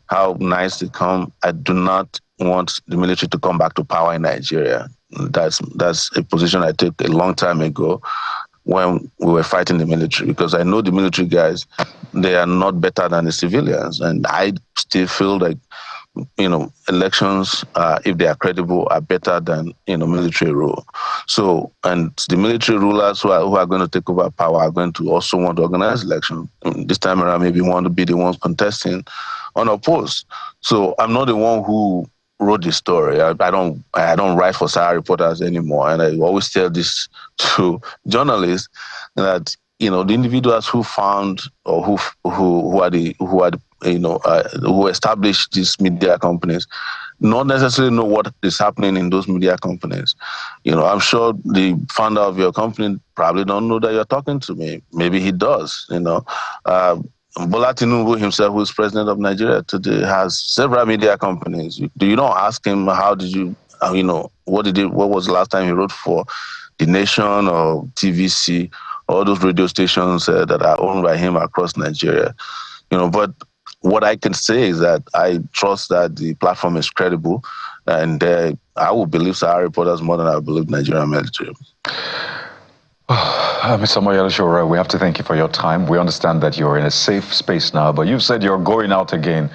how nice they come. I do not want the military to come back to power in Nigeria. That's a position I took a long time ago when we were fighting the military, because I know the military guys, they are not better than the civilians. And I still feel like, elections, if they are credible, are better than, military rule. So, and the military rulers who are going to take over power are going to also want to organize elections. This time around, maybe want to be the ones contesting unopposed. So I'm not the one who wrote the story. I don't write for Sahara Reporters anymore, and I always tell this to journalists that the individuals who found or who established these media companies not necessarily know what is happening in those media companies. I'm sure the founder of your company probably don't know that you're talking to me. Maybe he does. Bola Tinubu himself, who is president of Nigeria today, has several media companies. You don't ask him, how did you, what was the last time he wrote for The Nation or TVC, all those radio stations that are owned by him across Nigeria. But what I can say is that I trust that the platform is credible, and I will believe Sahara Reporters more than I believe Nigerian military. Mr. Sowore, we have to thank you for your time. We understand that you're in a safe space now, but you've said you're going out again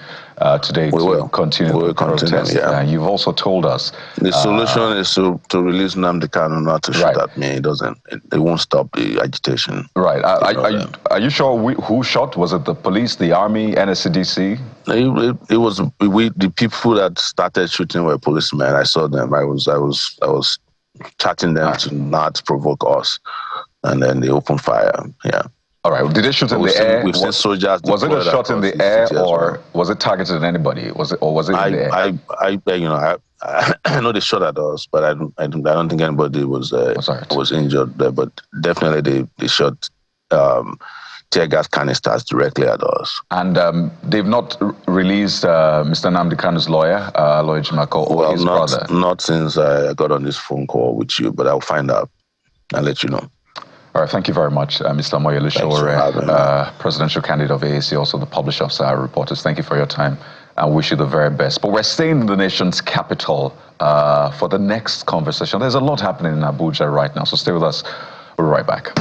today to continue the protest. Yeah. And you've also told us the solution is to release Nnamdi Kanu, not to shoot at me. It won't stop the agitation. Right. Are you sure who shot? Was it the police, the army, NSCDC? It was the people that started shooting were policemen. I saw them. I was chatting them to not provoke us, and then they opened fire. Yeah. All right. Did they shoot in the air? We've seen soldiers. Was it a shot in the air, or was it targeted at anybody? Was it in the air? I know they shot at us, but I don't think anybody was injured there. But definitely they shot tear gas canisters directly at us. And they've not released Mr. Nnamdi Kanu's lawyer, Lawyer Jimako, or his brother? Not since I got on this phone call with you, but I'll find out and let you know. All right, thank you very much, Mr. Sowore, presidential candidate of AAC, also the publisher of Sahara Reporters. Thank you for your time, and wish you the very best. But we're staying in the nation's capital for the next conversation. There's a lot happening in Abuja right now, so stay with us. We'll be right back.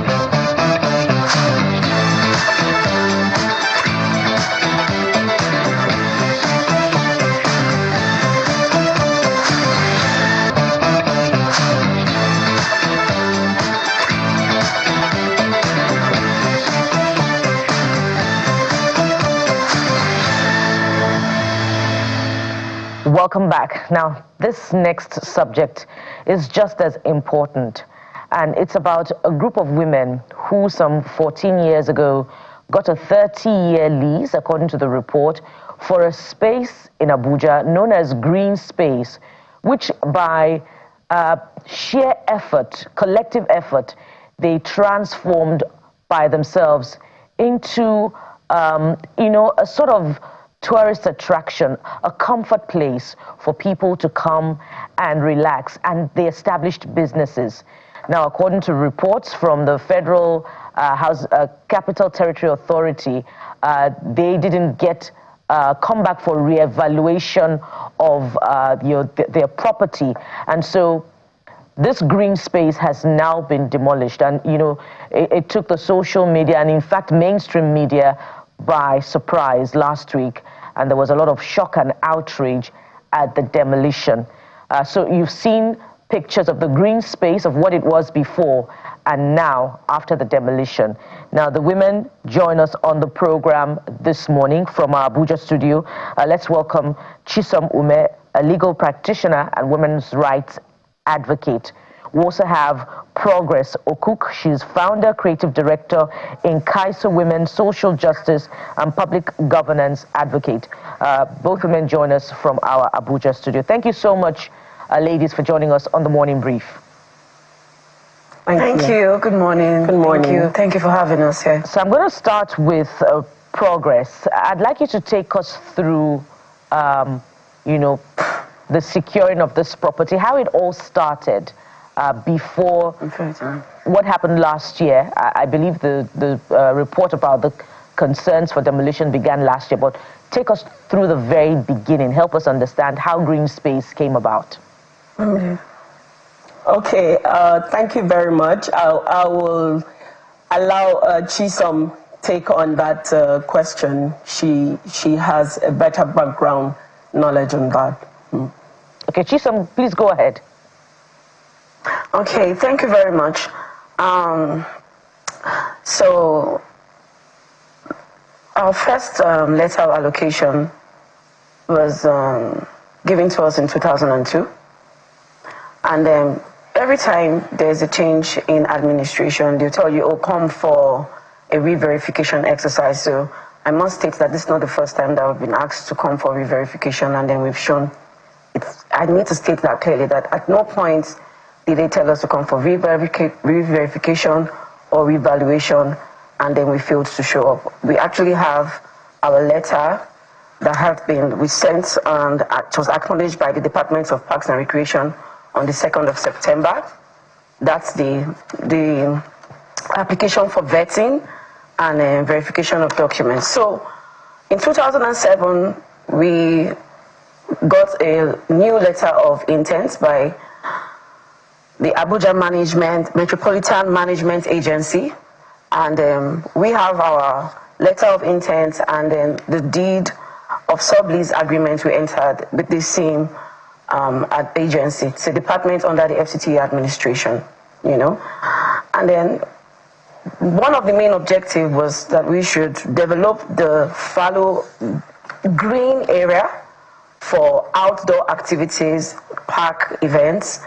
welcome back. Now, this next subject is just as important, and it's about a group of women who some 14 years ago got a 30-year lease, according to the report, for a space in Abuja known as Green Space, which by sheer effort, collective effort, they transformed by themselves into, a sort of tourist attraction, a comfort place for people to come and relax, and they established businesses. Now, according to reports from the Federal Capital Territory Authority, they didn't come back for re-evaluation of their property, and so this green space has now been demolished. And it took the social media and in fact mainstream media by surprise last week, and there was a lot of shock and outrage at the demolition. So you've seen pictures of the green space, of what it was before and now after the demolition. Now the women join us on the program this morning from our Abuja studio. Let's welcome Chisom Ume, a legal practitioner and women's rights advocate. We also have Progress Okuk. She's founder, creative director in Kaiser Women, social justice and public governance advocate. Both women join us from our Abuja studio. Thank you so much, ladies, for joining us on the morning brief. Thank you. Good morning. Good morning. Thank you for having us here. So I'm going to start with Progress. I'd like you to take us through, the securing of this property, how it all started before what happened last year. I believe the report about the concerns for demolition began last year, but take us through the very beginning. Help us understand how Green Space came about. Okay, thank you very much. I will allow Chisom take on that question. She has a better background knowledge on that. Okay, Chisom, please go ahead. Okay, thank you very much. So our first letter of allocation was given to us in 2002. And then every time there's a change in administration, they'll tell you, oh, come for a re-verification exercise. So I must state that this is not the first time that we've been asked to come for re-verification, and then we've shown I need to state that clearly, that at no point did they tell us to come for re-verification or revaluation, and then we failed to show up. We actually have our letter that we sent, and it was acknowledged by the Department of Parks and Recreation on the 2nd of September. That's the application for vetting and verification of documents. So in 2007, we got a new letter of intent by the Abuja Metropolitan Management Agency, and we have our letter of intent and then the deed of sublease agreement we entered with the same agency. It's a department under the FCT administration, And then one of the main objectives was that we should develop the fallow green area for outdoor activities, park events,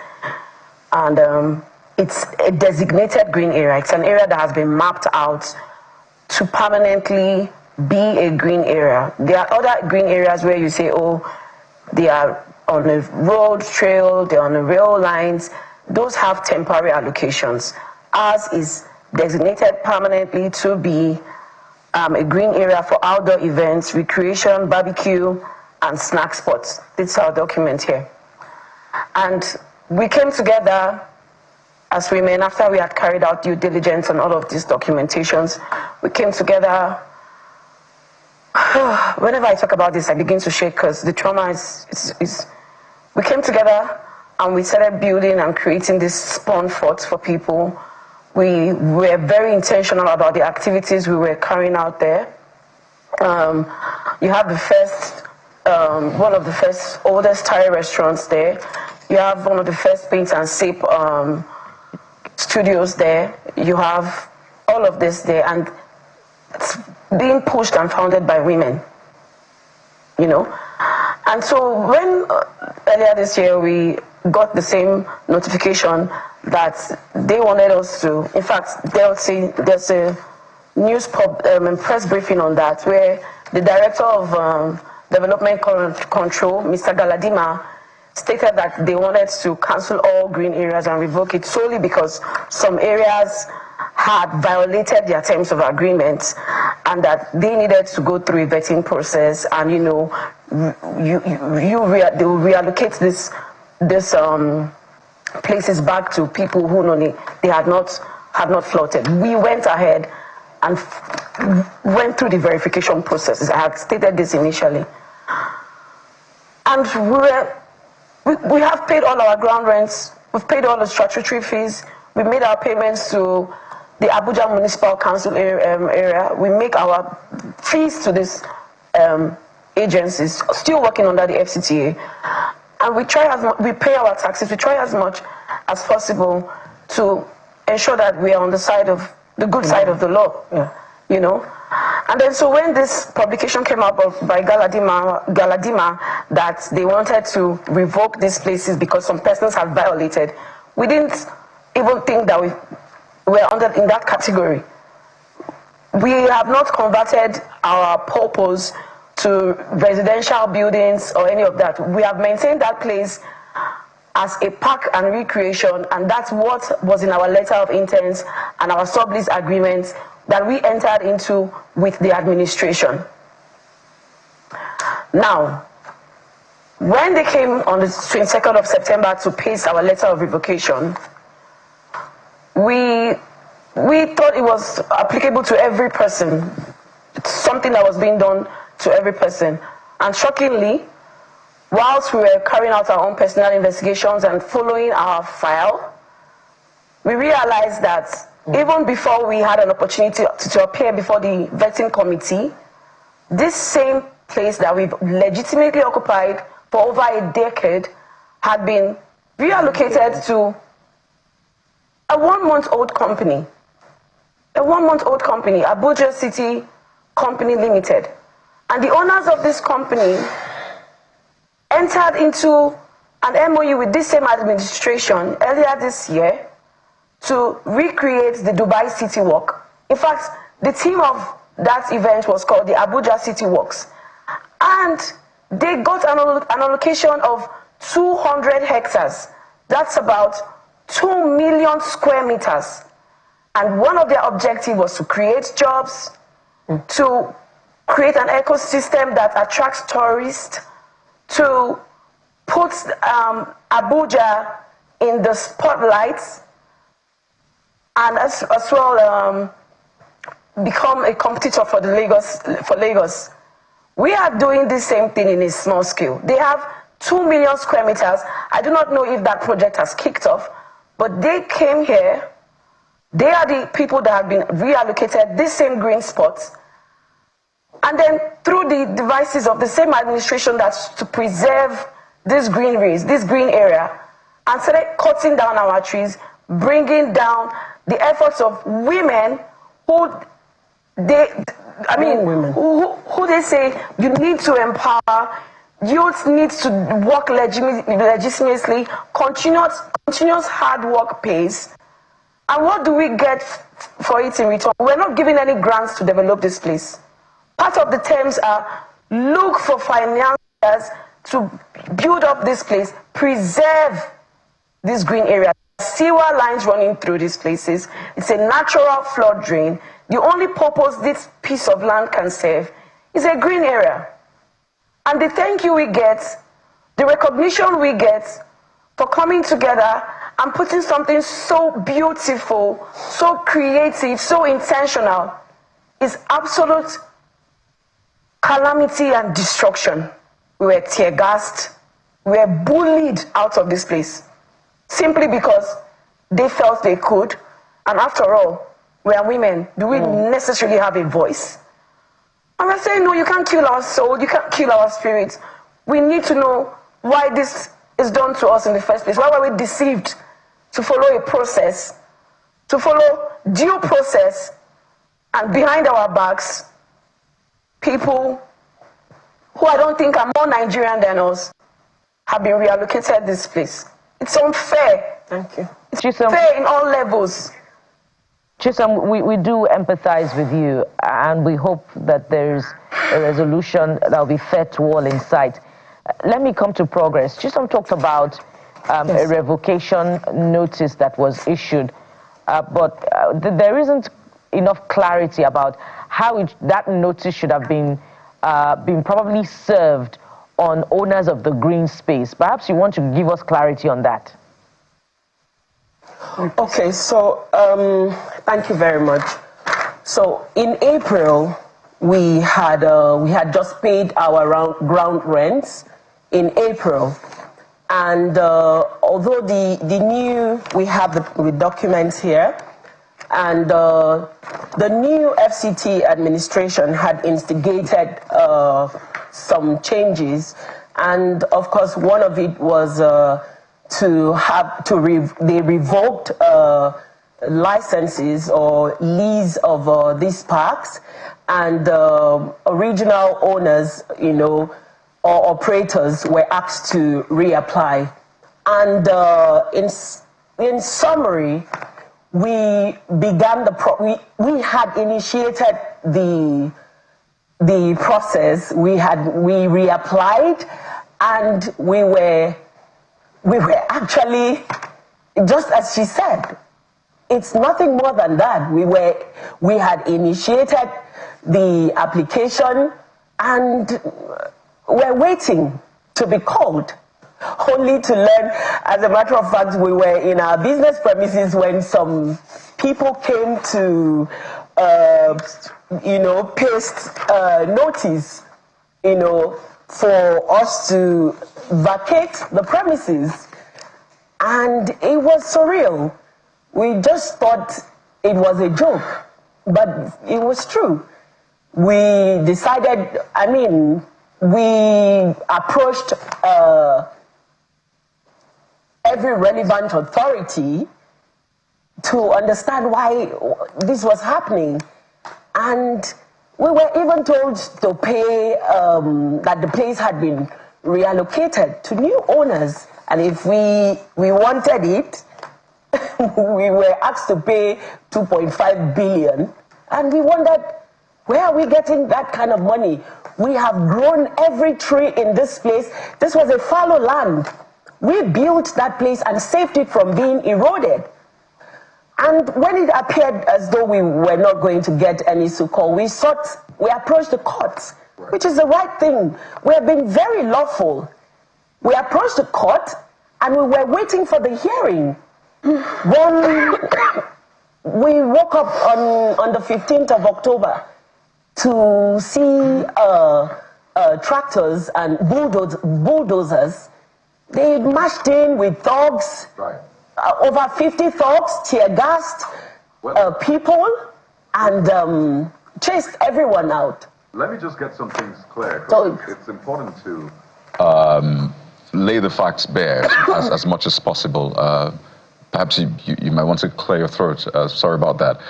and it's a designated green area. It's an area that has been mapped out to permanently be a green area. There are other green areas where you say, oh, they are on a road trail, they're on the rail lines. Those have temporary allocations. Ours is designated permanently to be a green area for outdoor events, recreation, barbecue, and snack spots. This is our document here. And we came together as women after we had carried out due diligence on all of these documentations. We came together. Whenever I talk about this, I begin to shake because the trauma is. We came together and we started building and creating this spawn forts for people. We were very intentional about the activities we were carrying out there. You have the first, one of the first oldest Thai restaurants there. You have one of the first paint and sip studios there. You have all of this there, and it's being pushed and founded by women, And so when earlier this year we got the same notification that they wanted us to, in fact, there's a news press briefing on that where the director of development control, Mr. Galadima, stated that they wanted to cancel all green areas and revoke it solely because some areas had violated their terms of agreement and that they needed to go through a vetting process and, you know, they will reallocate this places back to people who they had not flouted. We went ahead and went through the verification processes. I had stated this initially. And we have paid all our ground rents, we've paid all the statutory fees, we made our payments to the Abuja Municipal Council area, we make our fees to these agencies, still working under the FCTA, and we pay our taxes, we try as much as possible to ensure that we are on the side of the good side of the law, you know. And then so when this publication came out by Galadima that they wanted to revoke these places because some persons had violated, we didn't even think that we were in that category. We have not converted our purpose to residential buildings or any of that. We have maintained that place as a park and recreation, and that's what was in our letter of intent and our sublease agreement that we entered into with the administration. Now, when they came on the 22nd of September to paste our letter of revocation, we thought it was applicable to every person. It's something that was being done to every person. And shockingly, whilst we were carrying out our own personal investigations and following our file, we realized that even before we had an opportunity to appear before the vetting committee, this same place that we've legitimately occupied for over a decade had been reallocated to a one-month-old company. A one-month-old company, Abuja City Company Limited. And the owners of this company entered into an MOU with this same administration earlier this year to recreate the Dubai City Walk. In fact, the theme of that event was called the Abuja City Walks. And they got an allocation of 200 hectares. That's about 2 million square meters. And one of their objectives was to create jobs, to create an ecosystem that attracts tourists, to put Abuja in the spotlights, and as well become a competitor for Lagos. We are doing the same thing in a small scale. They have 2 million square meters. I do not know if that project has kicked off, but they came here. They are the people that have been reallocated these same green spots. And then through the devices of the same administration that's to preserve this greeneries, this green area, and started cutting down our trees, bringing down the efforts of women who they say you need to empower, youth needs to work legitimately, continuous hard work pays. And what do we get for it in return? We're not giving any grants to develop this place. Part of the terms are look for financiers to build up this place, preserve this green area. Sewer lines running through these places. It's a natural flood drain. The only purpose this piece of land can serve is a green area. And the thank you we get, the recognition we get for coming together and putting something so beautiful, so creative, so intentional is absolute calamity and destruction. We were tear gassed, we were bullied out of this place simply because they felt they could. And after all, we are women. Do we necessarily have a voice? And we're saying, no, you can't kill our soul, you can't kill our spirit. We need to know why this is done to us in the first place. Why were we deceived to follow a process, to follow due process, and behind our backs, people who who I don't think are more Nigerian than us have been reallocated this place. It's unfair. Thank you. It's unfair in all levels. Chisom, we do empathize with you, and we hope that there's a resolution that will be fair to all in sight. Let me come to progress. Chisom talked about a revocation notice that was issued, but there isn't enough clarity about how that notice should have been probably served on owners of the green space. Perhaps you want to give us clarity on that. Okay, so thank you very much. So in April, we had just paid our ground rents in April, and although the new, we have the documents here, and the new FCT administration had instigated some changes, and of course one of it was they revoked licenses or lease of these parks, and original owners, or operators were asked to reapply. And in summary, we began we had initiated the process. We reapplied, and we were actually, just as she said, it's nothing more than that. We had initiated the application, and we're waiting to be called, only to learn. As a matter of fact, we were in our business premises when some people came to, paste notice, for us to vacate the premises. And it was surreal. We just thought it was a joke, but it was true. We decided, we approached every relevant authority to understand why this was happening. And we were even told to pay, that the place had been reallocated to new owners. And if we wanted it, we were asked to pay 2.5 billion. And we wondered, where are we getting that kind of money? We have grown every tree in this place. This was a fallow land. We built that place and saved it from being eroded. And when it appeared as though we were not going to get any succor, we approached the courts, which is the right thing. We have been very lawful. We approached the court, and we were waiting for the hearing. When we woke up on the 15th of October to see tractors and bulldozers, they marched in with thugs, over 50 thugs, tear-gassed people, and chased everyone out. Let me just get some things clear. So, it's important to lay the facts bare as much as possible. Perhaps you might want to clear your throat. Sorry about that.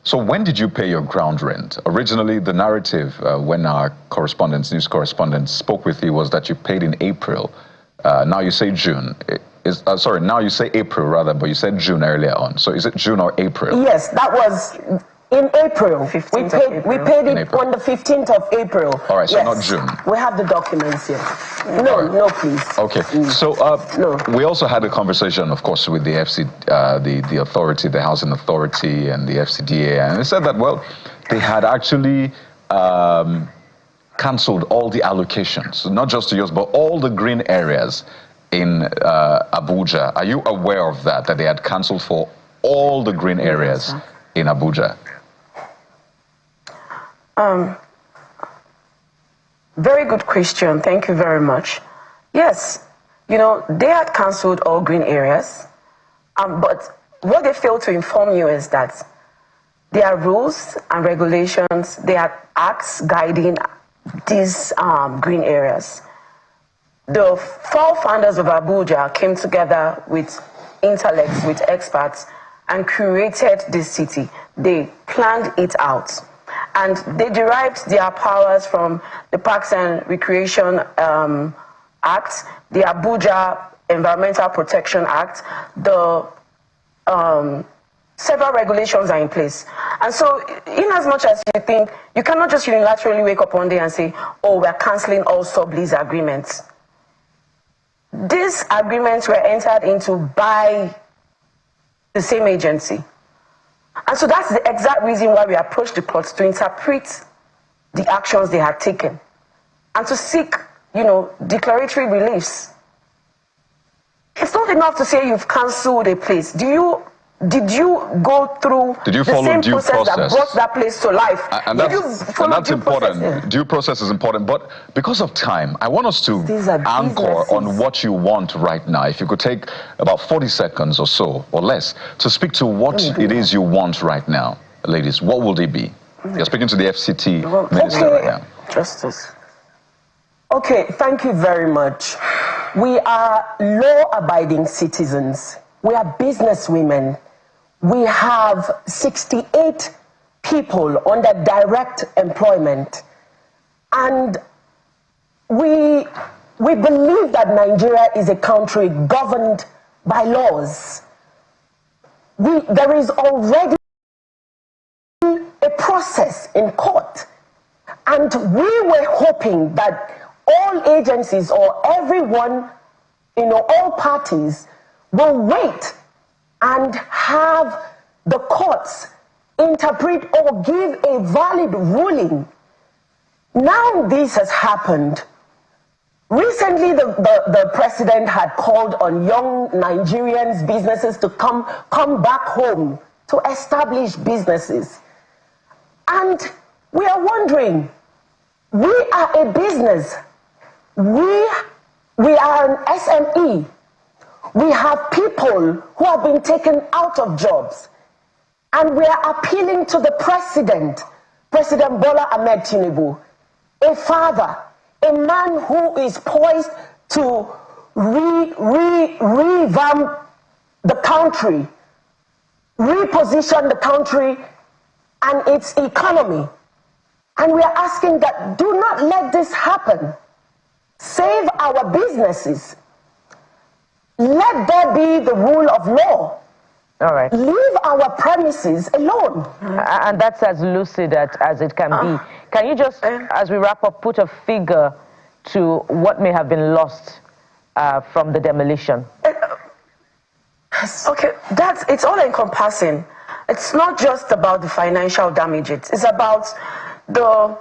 So when did you pay your ground rent? Originally, the narrative when our news correspondents spoke with you was that you paid in April. Now you say June. Now you say April rather, but you said June earlier on. So is it June or April? Yes, that was in April. We paid it on the 15th of April. All right, so yes. not June. We have the documents here. No, please. Okay, so we also had a conversation, of course, with the the authority, the Housing Authority and the FCDA, and they said that, well, they had actually cancelled all the allocations, not just to yours, but all the green areas in Abuja. Are you aware of that they had cancelled for all the green areas in Abuja? Very good question. Thank you very much. Yes, they had cancelled all green areas, but what they failed to inform you is that there are rules and regulations, there are acts guiding these green areas. The 4 founders of Abuja came together with intellects, with experts, and created this city. They planned it out. And they derived their powers from the Parks and Recreation Act, the Abuja Environmental Protection Act, the several regulations are in place. And so, in as much as you think, you cannot just unilaterally wake up one day and say, oh, we're cancelling all sublease agreements. These agreements were entered into by the same agency. And so that's the exact reason why we approached the courts, to interpret the actions they had taken and to seek, declaratory reliefs. It's not enough to say you've cancelled a place. Did you go through the same process that brought that place to life? And that's important. Due process is important. But because of time, I want us to anchor on what you want right now. If you could take about 40 seconds or so, or less, to speak to what it is you want right now. Ladies, what will it be? You're speaking to the FCT minister right now. Justice. Okay, thank you very much. We are law-abiding citizens. We are businesswomen. We have 68 people under direct employment. And we believe that Nigeria is a country governed by laws. There is already a process in court. And we were hoping that all agencies or everyone, all parties will wait and have the courts interpret or give a valid ruling. Now this has happened. Recently, the president had called on young Nigerians, businesses to come back home to establish businesses. And we are wondering, we are a business. We are an SME. We have people who have been taken out of jobs. And we are appealing to the president, President Bola Ahmed Tinubu, a father, a man who is poised to revamp the country, reposition the country and its economy. And we are asking that do not let this happen. Save our businesses. Let there be the rule of law. All right. Leave our premises alone. And that's as lucid as it can be. Can you just, as we wrap up, put a figure to what may have been lost from the demolition? Okay, it's all encompassing. It's not just about the financial damages. It's about the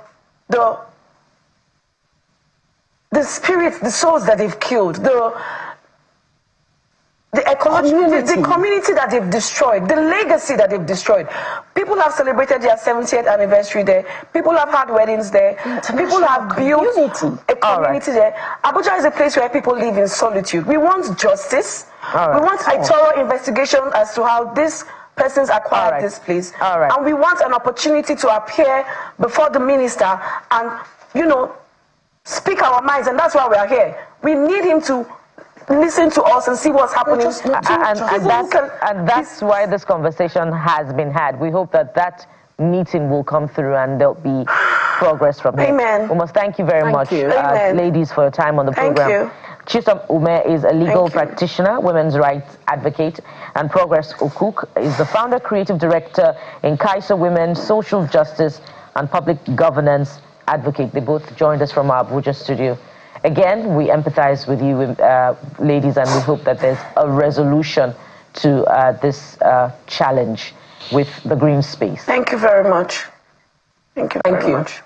spirits, the souls that they've killed, the community that they've destroyed, the legacy that they've destroyed. People have celebrated their 70th anniversary there. People have had weddings there. People have built a community there. Abuja is a place where people live in solitude. We want justice. We want a thorough investigation as to how these persons acquired this place. And we want an opportunity to appear before the minister and, speak our minds. And that's why we are here. We need him to listen to us and see what's happening. And that's why this conversation has been had. We hope that meeting will come through and there'll be progress from here. Amen. We must thank you very much, ladies, for your time on the program. Thank you. Chisom Ume is a legal practitioner, women's rights advocate, and Progress Okuk is the founder, creative director in Kaiser Women, social justice and public governance advocate. They both joined us from our Abuja studio. Again, we empathize with you, ladies, and we hope that there's a resolution to this challenge with the green space. Thank you very much. Thank you very much.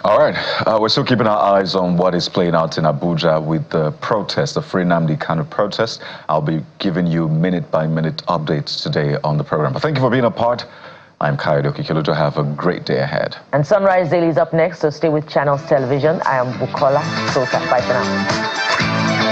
All right, we're still keeping our eyes on what is playing out in Abuja with the protest, the Free Nnamdi Kanu protest. I'll be giving you minute-by-minute updates today on the program. But thank you for being a part. I'm Kayode Okikilujo. Have a great day ahead. And Sunrise Daily is up next, so stay with Channels Television. I am Bukola Sota. Bye for now.